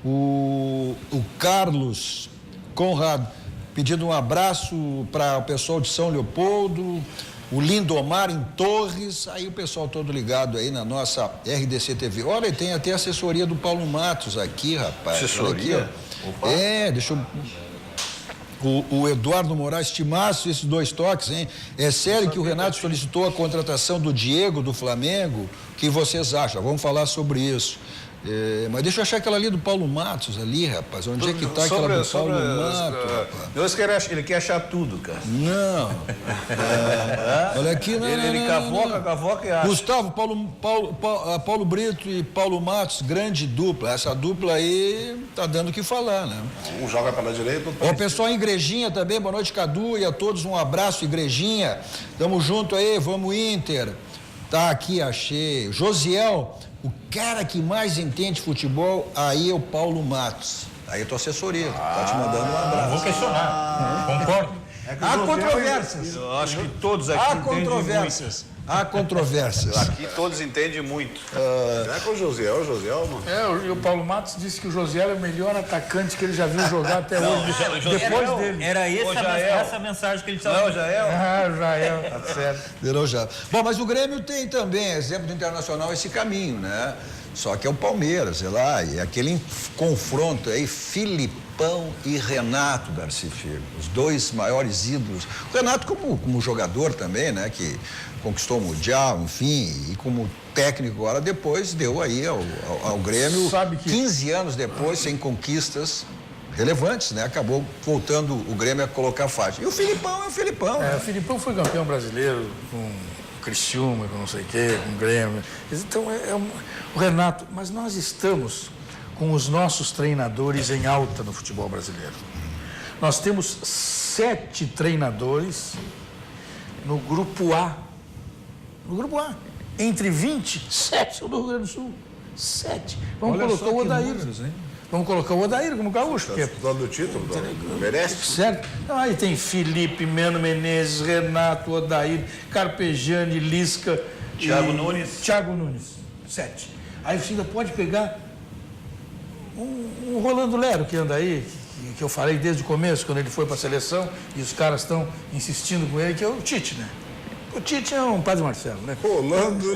o Carlos Conrad pedindo um abraço para o pessoal de São Leopoldo, o Lindomar em Torres, aí o pessoal todo ligado aí na nossa RDC TV. Olha, tem até a assessoria do Paulo Matos aqui, rapaz. Assessoria? Aqui, deixa eu... O Eduardo Moraes, timaço esses Dois Toques, hein? É sério que o Renato solicitou a contratação do Diego do Flamengo? O que vocês acham? Vamos falar sobre isso. Mas deixa eu achar aquela ali do Paulo Matos ali, rapaz. Onde é que tá aquela do Paulo Matos? Ele quer achar tudo, cara. Não. Olha aqui, não. Ele cavoca e acha. Gustavo, Paulo Brito e Paulo Matos, grande dupla. Essa dupla aí tá dando o que falar, né? Um joga pela direita, outro O pessoal em Igrejinha também, boa noite, Cadu, e a todos um abraço, Igrejinha. Tamo junto aí, vamos Inter. Tá aqui, achei. Josiel, o cara que mais entende futebol, aí é o Paulo Matos. Aí é tua assessoria, tá te mandando um abraço. Vou questionar, concordo. Há controvérsias. Eu acho que todos aqui Há entendem controvérsias. Há controvérsias. Aqui todos entendem muito. Será que é o Josiel, mano? E o Paulo Matos disse que o Josiel é o melhor atacante que ele já viu jogar até hoje. Depois dele. Era essa mensagem que ele estava... Não, Jael. Jael, tá certo. Virou já. Bom, mas o Grêmio tem também, exemplo do Internacional, esse caminho, né? Só que é o Palmeiras, sei lá, e aquele confronto aí, Filipão e Renato, Darcy Filho, os dois maiores ídolos. O Renato como jogador também, né? Que conquistou o Mundial, enfim, e como técnico agora, depois deu aí ao Grêmio, 15 anos depois, sem conquistas relevantes, né? Acabou voltando o Grêmio a colocar faixa. E o Filipão é o Filipão. O Filipão foi campeão brasileiro com Criciúma, com não sei o quê, com o Grêmio. Então, o Renato, mas nós estamos com os nossos treinadores em alta no futebol brasileiro. Nós temos 7 treinadores no Grupo A. No Grupo A. Entre 20, 7 são do Rio Grande do Sul. 7. Vamos colocar o Odair. Vamos colocar o Odair como gaúcho. Está disputando o título, merece. Certo? Então, aí tem Felipe, Mano Menezes, Renato, Odair, Carpegiani, Lisca, Thiago Nunes. 7. Aí você ainda pode pegar um Rolando Lero que anda aí, que eu falei desde o começo, quando ele foi para a seleção, e os caras estão insistindo com ele, que é o Tite, né? O Tite é um Padre Marcelo, né? Rolando.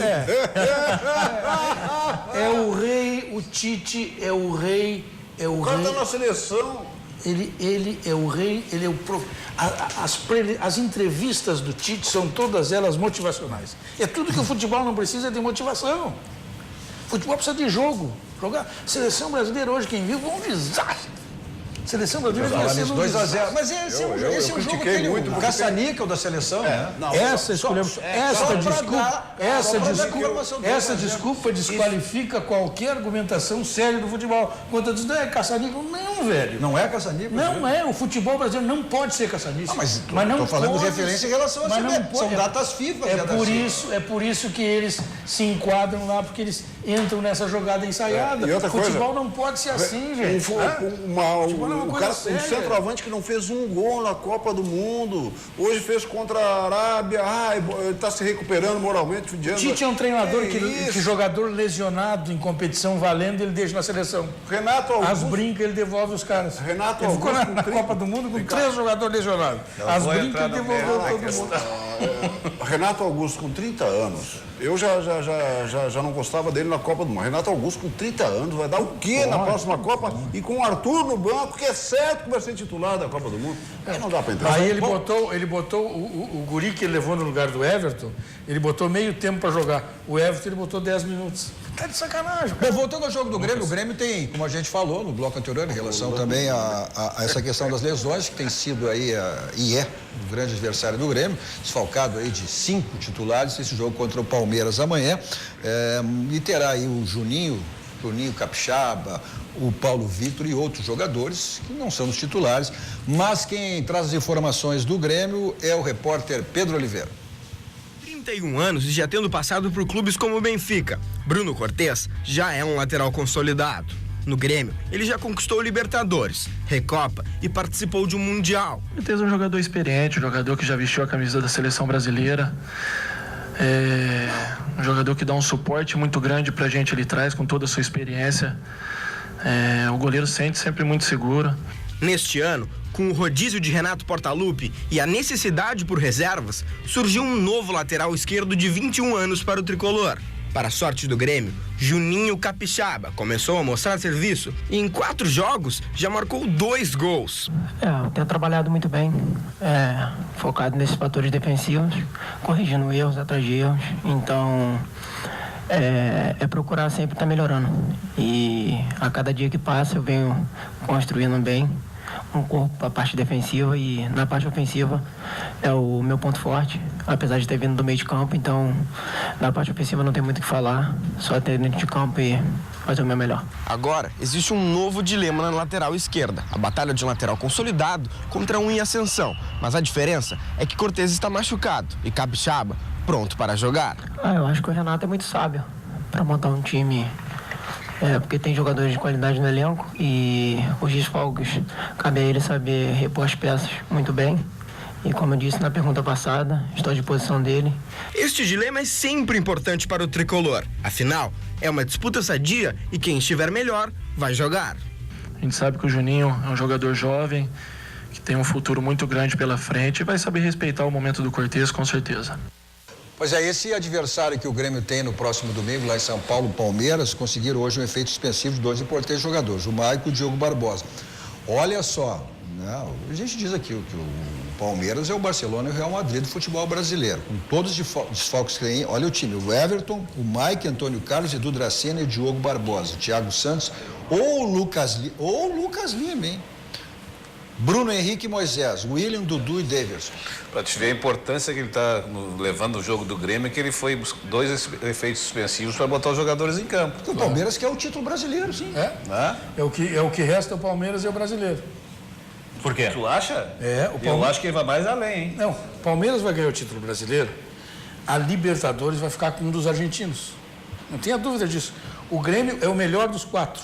É o rei, o Tite é o rei, O cara tá na seleção. Ele é o rei, ele é o as entrevistas do Tite são todas elas motivacionais. É tudo que o futebol não precisa de motivação. O futebol precisa de jogo. Jogar. Seleção brasileira hoje, quem viu, foi um desastre. Seleção brasileira vai ser 2-0. Mas esse é um jogo que ele muito caça-níquel da seleção, né? Essa desculpa desqualifica qualquer argumentação séria do futebol. Quando diz, não é caça-níquel, não, velho. Não é caça-níquel? Não é. O futebol brasileiro não pode ser caça-níquel. Mas estou falando de referência em relação a são datas FIFA. É por isso que eles se enquadram lá, porque eles entram nessa jogada ensaiada. E outra futebol não pode ser assim, gente. Um centroavante que não fez um gol na Copa do Mundo, hoje fez contra a Arábia, ele está se recuperando moralmente. O Tite é um treinador que jogador lesionado em competição valendo, ele deixa na seleção. Renato Augusto. As brincas ele devolve os caras. Renato ele ficou na Copa do Mundo com 3 jogadores lesionados. As brincas ele devolveu todo mundo. Renato Augusto com 30 anos. Eu já não gostava dele na Copa do Mundo. Renato Augusto com 30 anos vai dar o quê na próxima Copa? E com o Arthur no banco, que é certo que vai ser titular da Copa do Mundo. Não dá para entender. Aí ele botou o guri que ele levou no lugar do Everton, ele botou meio tempo para jogar. O Everton ele botou 10 minutos. Tá de sacanagem, cara. Bom, voltando ao jogo do Grêmio, o Grêmio tem, como a gente falou no bloco anterior, em relação também a essa questão das lesões, que tem sido aí, e é o grande adversário do Grêmio, desfalcado aí de 5 titulares, esse jogo contra o Palmeiras amanhã, e terá aí o Juninho Capixaba, o Paulo Vitor e outros jogadores que não são os titulares, mas quem traz as informações do Grêmio é o repórter Pedro Oliveira. 31 anos e já tendo passado por clubes como o Benfica, Bruno Cortez já é um lateral consolidado. No Grêmio, ele já conquistou o Libertadores, Recopa e participou de um Mundial. Cortez é um jogador experiente, um jogador que já vestiu a camisa da seleção brasileira. Um jogador que dá um suporte muito grande pra gente ali atrás, com toda a sua experiência. O goleiro sente sempre muito seguro. Neste ano, com o rodízio de Renato Portaluppi e a necessidade por reservas, surgiu um novo lateral esquerdo de 21 anos para o tricolor. Para a sorte do Grêmio, Juninho Capixaba começou a mostrar serviço e em 4 jogos já marcou 2 gols. Eu tenho trabalhado muito bem, focado nesses fatores defensivos, corrigindo erros atrás de erros. Então, é procurar sempre estar melhorando. E a cada dia que passa eu venho construindo bem um corpo para a parte defensiva, e na parte ofensiva é o meu ponto forte, apesar de ter vindo do meio de campo. Então na parte ofensiva não tem muito o que falar, só ter dentro de campo e fazer o meu melhor. Agora, existe um novo dilema na lateral esquerda. A batalha de um lateral consolidado contra um em ascensão. Mas a diferença é que Cortez está machucado e Capixaba pronto para jogar. Eu acho que o Renato é muito sábio para montar um time, porque tem jogadores de qualidade no elenco e os desfalques, cabe a ele saber repor as peças muito bem. E como eu disse na pergunta passada, estou à disposição dele. Este dilema é sempre importante para o tricolor. Afinal, é uma disputa sadia e quem estiver melhor vai jogar. A gente sabe que o Juninho é um jogador jovem, que tem um futuro muito grande pela frente e vai saber respeitar o momento do Cortez, com certeza. Pois é, esse adversário que o Grêmio tem no próximo domingo, lá em São Paulo, Palmeiras, conseguiram hoje um efeito suspensivo de 2 importantes jogadores, o Maico e o Diogo Barbosa. Olha só, né? A gente diz aqui que o Palmeiras é o Barcelona e o Real Madrid do futebol brasileiro, com todos os desfalques que tem. Olha o time, o Everton, o Mike, Antônio Carlos, Edu Dracena e o Diogo Barbosa, Thiago Santos ou o Lucas Lima, hein? Bruno Henrique e Moisés, William, Dudu e Davidson. Para te ver a importância que ele está levando o jogo do Grêmio, que ele foi 2 efeitos suspensivos para botar os jogadores em campo. O Palmeiras quer o título brasileiro, sim. É o que resta, o Palmeiras e o brasileiro. Por quê? Tu acha? Eu acho que ele vai mais além, hein? Não, o Palmeiras vai ganhar o título brasileiro, a Libertadores vai ficar com um dos argentinos. Não tenha dúvida disso. O Grêmio é o melhor dos 4,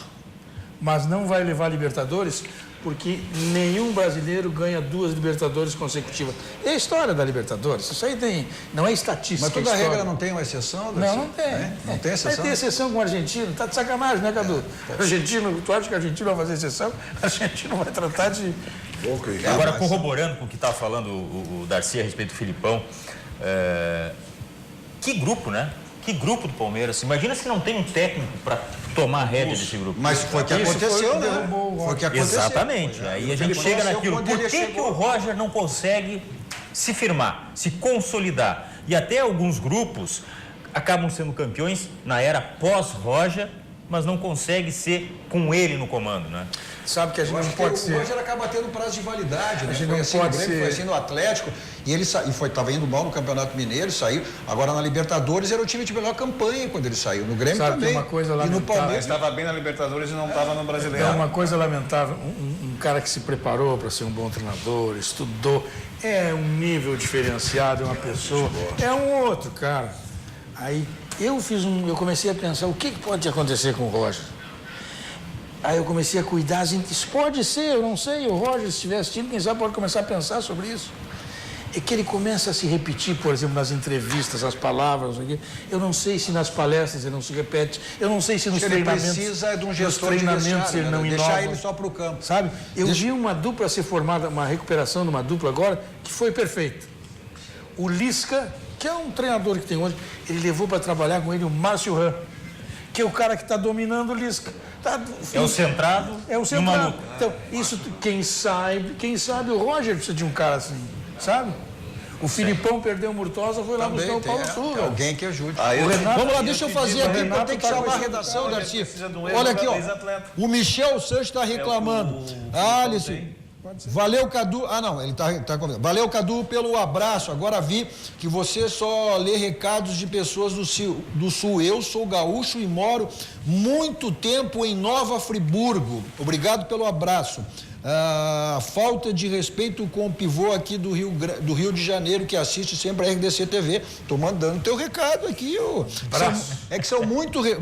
mas não vai levar a Libertadores porque nenhum brasileiro ganha 2 Libertadores consecutivas. É a história da Libertadores, isso aí não é estatística. Mas toda regra não tem uma exceção? Não tem. Não tem exceção? Vai ter exceção com o argentino, tá de sacanagem, né, Cadu? Argentino, tu acha que o argentino vai fazer exceção? O argentino vai tratar de... Agora, corroborando com o que estava falando o Darcy a respeito do Filipão, que grupo, né? Que grupo do Palmeiras. Imagina se não tem um técnico para tomar a rédea desse grupo. Mas foi o que aconteceu, né? Foi o que aconteceu. Exatamente. Aí a gente chega naquilo. Por que o Roger não consegue se firmar, se consolidar? E até alguns grupos acabam sendo campeões na era pós-Roger, mas não consegue ser com ele no comando, né? Sabe que a gente não pode ser. O Roger acaba tendo prazo de validade, né? A gente não pode ser. Foi assim no Atlético e ele estava indo mal no Campeonato Mineiro, saiu. Agora na Libertadores era o time de melhor campanha quando ele saiu. No Grêmio sabe também. Que uma coisa e no Palmeiras estava bem na Libertadores e não estava no Brasileiro. É uma coisa lamentável. Um cara que se preparou para ser um bom treinador, estudou, é um nível diferenciado, é uma pessoa, é um outro cara. Aí eu comecei a pensar o que pode acontecer com o Roger. Aí eu comecei a cuidar, isso pode ser, eu não sei, o Roger, se estiver assistindo, quem sabe pode começar a pensar sobre isso. É que ele começa a se repetir, por exemplo, nas entrevistas, as palavras, eu não sei se nas palestras ele não se repete, eu não sei se nos treinamentos... Ele precisa de um gestor de vestiário, ele não inova. Deixar ele só para o campo. Sabe? Eu vi uma dupla ser formada, uma recuperação de uma dupla agora, que foi perfeita. O Lisca, que é um treinador que tem hoje, ele levou para trabalhar com ele o Márcio Ram, que é o cara que está dominando o Lisca. É o centrado. É o centrado. Então, isso, quem sabe o Roger precisa de um cara assim, sabe? O Filipão perdeu o Murtosa, foi lá buscar o Paulo Souza. Alguém que ajude. Vamos lá, deixa eu fazer aqui, para ter que chamar a redação, Darcy. Olha aqui, ó. O Michel Santos está reclamando. Alisson. Valeu, Cadu. Não, ele tá convidando. Valeu, Cadu, pelo abraço. Agora vi que você só lê recados de pessoas do Sul. Eu sou gaúcho e moro muito tempo em Nova Friburgo. Obrigado pelo abraço. Falta de respeito com o pivô aqui do Rio de Janeiro, que assiste sempre a RDC TV. Estou mandando teu recado aqui.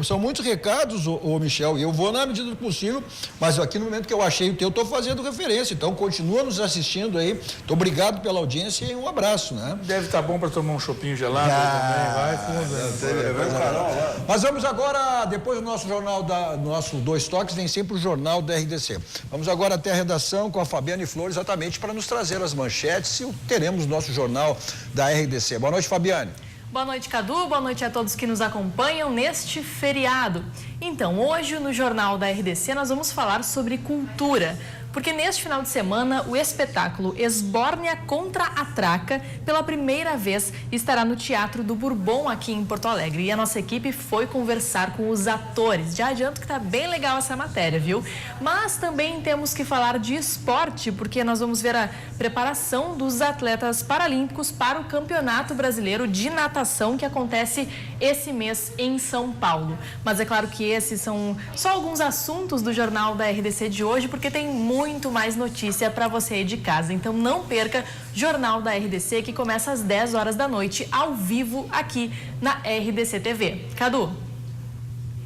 São muitos recados, ô Michel, e eu vou na medida do possível, mas aqui no momento que eu achei o teu, estou fazendo referência. Então, continua nos assistindo aí. Muito obrigado pela audiência e um abraço, né? Deve estar bom para tomar um chopinho gelado também. Vai fundo. Mas vamos agora, depois do nosso jornal, do nosso Dois Toques, vem sempre o jornal da RDC. Vamos agora até a redação com a Fabiane Flor, exatamente para nos trazer as manchetes e teremos o nosso jornal da RDC. Boa noite, Fabiane. Boa noite, Cadu. Boa noite a todos que nos acompanham neste feriado. Então, hoje no Jornal da RDC nós vamos falar sobre cultura, porque neste final de semana o espetáculo Esbórnia contra a Traca, pela primeira vez, estará no Teatro do Bourbon aqui em Porto Alegre. E a nossa equipe foi conversar com os atores. Já adianto que tá bem legal essa matéria, viu? Mas também temos que falar de esporte, porque nós vamos ver a preparação dos atletas paralímpicos para o Campeonato Brasileiro de Natação, que acontece esse mês em São Paulo. Mas é claro que esses são só alguns assuntos do Jornal da RDC de hoje, porque tem muito mais notícia para você aí de casa. Então não perca Jornal da RDC, que começa às 10 horas da noite, ao vivo, aqui na RDC TV. Cadu.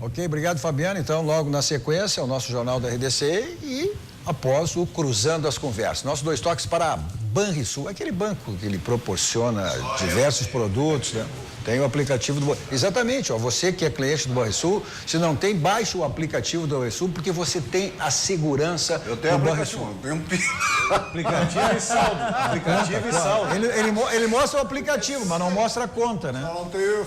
Ok, obrigado, Fabiana. Então, logo na sequência, o nosso Jornal da RDC e após o Cruzando as Conversas. Nossos 2 toques para a Banrisul, aquele banco que ele proporciona diversos produtos, né? Tem o aplicativo do... Exatamente, ó, você que é cliente do Banrisul, se não tem, baixe o aplicativo do Banrisul, porque você tem a segurança do Banrisul. Eu tenho Aplicativo e saldo. Aplicativo e saldo. Ele mostra o aplicativo, mas não mostra a conta, né?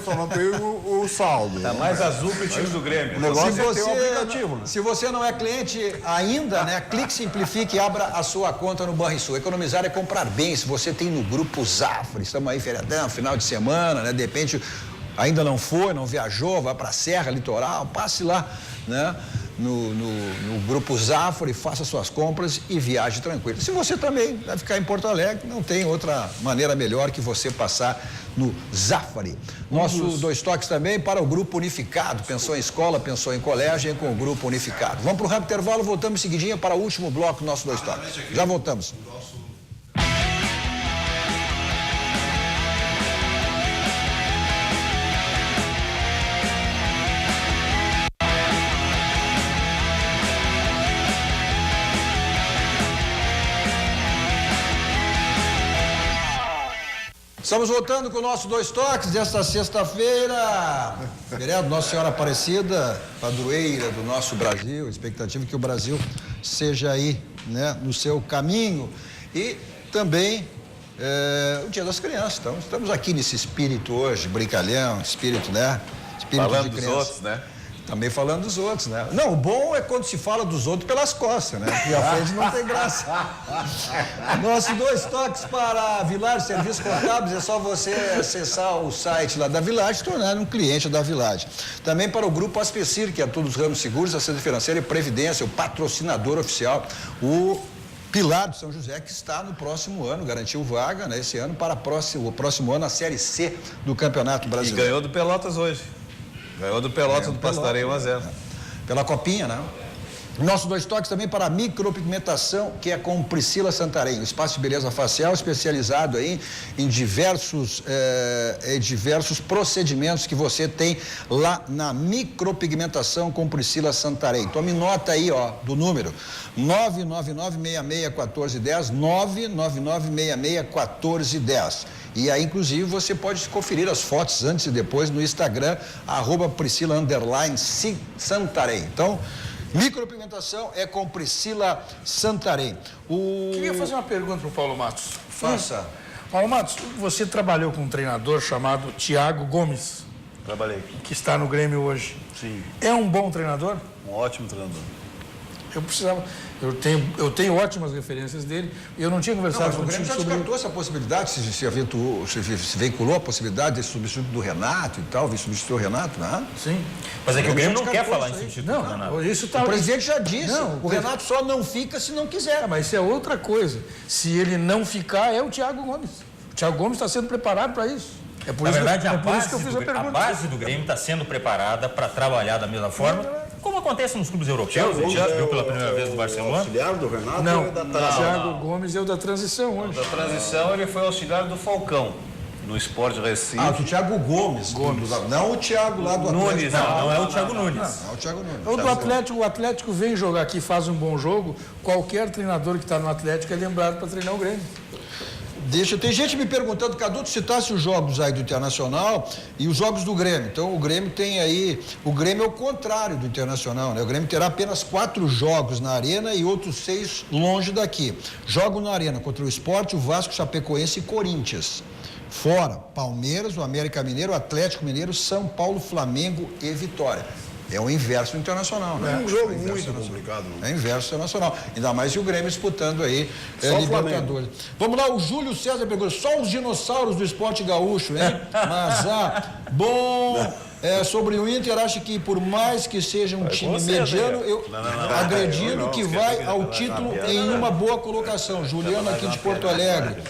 Só não tenho o saldo. Tá mais azul que o time do Grêmio. O negócio é ter o aplicativo. Se você não é cliente ainda, né? Clique, simplifique e abra a sua conta no Banrisul. Economizar é comprar bem. Se você tem no Grupo Zafra, estamos aí feriadão, final de semana, né? De repente ainda não foi, não viajou, vai para a Serra, Litoral, passe lá, né? No Grupo Zafra e faça suas compras e viaje tranquilo. Se você também vai ficar em Porto Alegre, não tem outra maneira melhor que você passar no Zafari. Nossos 2 toques também para o Grupo Unificado. Pensou em escola, pensou em colégio, com o Grupo Unificado. Vamos para o rápido intervalo, voltamos seguidinha para o último bloco do nosso 2 toques. Já voltamos. Estamos voltando com o nosso 2 toques desta sexta-feira. Feriado Nossa Senhora Aparecida, padroeira do nosso Brasil. Expectativa que o Brasil seja aí, né, no seu caminho. E também o Dia das Crianças. Então, estamos aqui nesse espírito hoje, brincalhão, espírito, né? Espírito falando de dos criança. outros, né? Também falando dos outros, né? Não, o bom é quando se fala dos outros pelas costas, né? Porque a frente não tem graça. Nossos 2 toques para a Village Serviços Contábeis, é só você acessar o site lá da Village e tornar um cliente da Village. Também para o Grupo Aspecir, que atua nos ramos seguros, assistência financeira e previdência, o patrocinador oficial, o Pilar de São José, que está no próximo ano, garantiu vaga, né, esse ano, para o próximo ano, a Série C do Campeonato Brasileiro. E ganhou do Pelotas hoje. Ganhou do Pelotas do Pastareio 1-0. Pela copinha, né? Nossos 2 toques também para a micropigmentação, que é com Priscila Santarém, um espaço de beleza facial especializado aí em diversos procedimentos que você tem lá na micropigmentação com Priscila Santarém. Tome nota aí, ó, do número 999661410, 999661410. E aí, inclusive, você pode conferir as fotos antes e depois no Instagram, @Priscila_Santarém. Então, micropigmentação é com Priscila Santarém. Queria fazer uma pergunta para o Paulo Matos. Faça. Paulo Matos, você trabalhou com um treinador chamado Thiago Gomes. Trabalhei. Que está no Grêmio hoje. Sim. É um bom treinador? Um ótimo treinador. Eu tenho ótimas referências dele. Eu não tinha conversado com o Grêmio. Já descartou essa possibilidade? Se veiculou a possibilidade de substituto do Renato e tal, substituir o Renato, né? Sim. Mas é que o Grêmio não quer falar em substituto do Renato. O presidente já disse. O Renato só não fica se não quiser. Mas isso é outra coisa. Se ele não ficar, é o Thiago Gomes. O Thiago Gomes está sendo preparado para isso. É por Na isso verdade, que eu fiz a pergunta. a base do Grêmio está sendo preparada para trabalhar da mesma forma, como acontece nos clubes europeus. A gente já viu pela primeira vez no Barcelona. Auxiliar do Renato? Não, o Thiago Gomes é o da transição hoje. Da transição, ele foi auxiliar do Falcão, no Sport Recife. O Thiago Gomes. Não o Thiago lá do Atlético. Nunes, não é o Thiago Nunes. Não é o Thiago Nunes. O do Atlético, o Atlético vem jogar aqui, faz um bom jogo. Qualquer treinador que está no Atlético é lembrado para treinar o Grêmio. Tem gente me perguntando, Cadu, tu citasse os jogos aí do Internacional e os jogos do Grêmio. Então, o Grêmio tem aí... O Grêmio é o contrário do Internacional, né? O Grêmio terá apenas 4 jogos na Arena e outros 6 longe daqui. Jogo na Arena contra o Sport, o Vasco, Chapecoense e Corinthians. Fora, Palmeiras, o América Mineiro, o Atlético Mineiro, São Paulo, Flamengo e Vitória. É o inverso internacional, né? É um jogo muito complicado. É inverso internacional. Ainda mais e o Grêmio disputando aí Só Libertadores. Vamos lá, o Júlio César perguntou, só os dinossauros do esporte gaúcho, hein? Mas, bom... sobre o Inter, acho que por mais que seja um time mediano, eu acredito que vai ao título em uma boa colocação. Juliano aqui de Porto Alegre.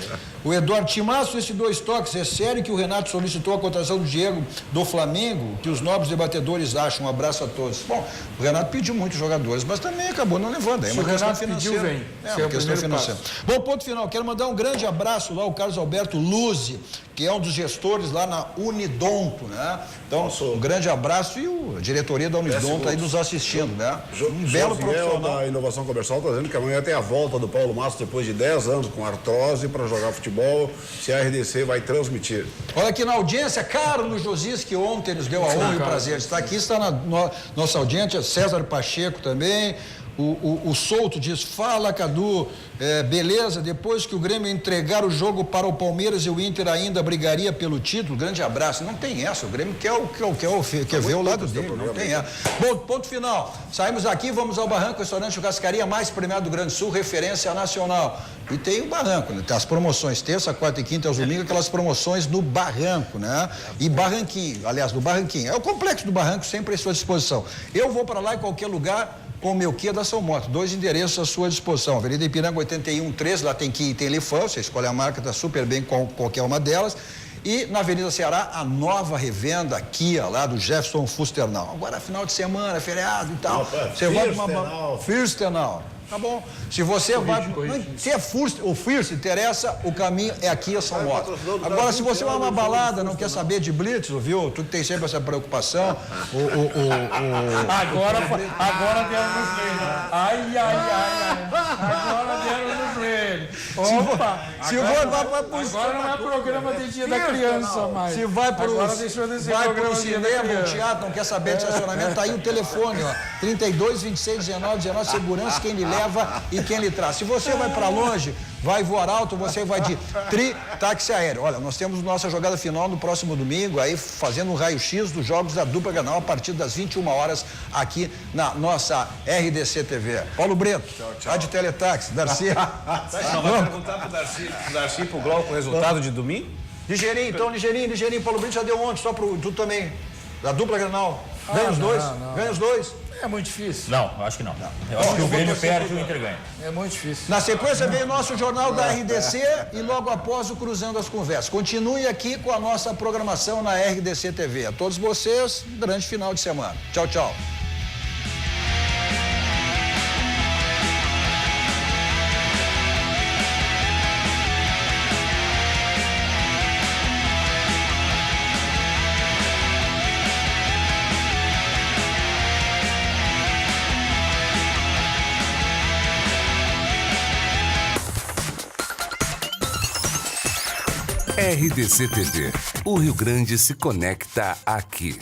O Eduardo Timaço, esses 2 toques, é sério que o Renato solicitou a contratação do Diego do Flamengo? Que os nobres debatedores acham? Um abraço a todos. Bom, o Renato pediu muitos jogadores, mas também acabou não levando. É uma questão financeira. É uma questão financeira. Bom, ponto final. Quero mandar um grande abraço lá ao Carlos Alberto Luzzi, que é um dos gestores lá na Unidonto, né? Então, um grande abraço e a diretoria da Unidonto aí nos assistindo, né? Um belo profissional. Da Inovação Comercial está dizendo que amanhã tem a volta do Paulo Mastros depois de 10 anos com artrose para jogar futebol. Se a RDC vai transmitir. Olha aqui na audiência, Carlos Josias, que ontem nos deu a honra e o prazer de estar aqui, está na nossa audiência, César Pacheco também. O Souto diz, fala Cadu, beleza, depois que o Grêmio entregar o jogo para o Palmeiras e o Inter ainda brigaria pelo título, grande abraço. Não tem essa, o Grêmio quer ver o lado dele, não tem essa. Bom, ponto final, saímos daqui, vamos ao Barranco, restaurante churrascaria mais premiado do Grande Sul, referência nacional. E tem o Barranco, né? Tem as promoções, terça, quarta e quinta, aos domingos, aquelas promoções no Barranco, né? E Barranquinho, aliás, no Barranquinho, é o complexo do Barranco sempre à sua disposição. Eu vou para lá em qualquer lugar, com o meu Kia da São Moto, 2 endereços à sua disposição, Avenida Ipiranga 8113, lá tem Kia e tem Lifan, você escolhe a marca, está super bem com qualquer uma delas, e na Avenida Ceará, a nova revenda Kia, lá do Jefferson Fusternal. Agora, final de semana, feriado e tal, você vai para uma... Fürstenau. Tá bom. Se você se é o First interessa, o caminho é aqui a São Moto. Agora, se você vai uma balada, não quer saber de blitz, viu? Tu tem sempre essa preocupação. Agora deram no joelho. Ai. Agora deram no joelho. Opa! Agora não é programa de dia da criança mais. Se vai pro cinema, o teatro, não quer saber de estacionamento, tá aí o telefone, ó. 32 26 19 segurança, quem lhe leva e quem lhe traz. Se você vai para longe, vai voar alto, você vai de táxi aéreo. Olha, nós temos nossa jogada final no próximo domingo, aí fazendo um raio-x dos jogos da dupla Grenal a partir das 21 horas aqui na nossa RDC TV. Paulo Brito, lá de Teletaxi, Darcy. Não vai perguntar pro Darcy e pro Glauco o resultado de domingo? Ligeirinho, Paulo Brito já deu ontem, só pro tu também, da dupla Grenal. Ganha os dois? Ganha os dois? É muito difícil. Não, eu acho que não. Eu acho que o Grêmio perde e o Inter ganha. É muito difícil. Na sequência vem o nosso jornal da RDC e logo após o Cruzando as Conversas. Continue aqui com a nossa programação na RDC TV. A todos vocês, um grande final de semana. Tchau, tchau. RDC TV. O Rio Grande se conecta aqui.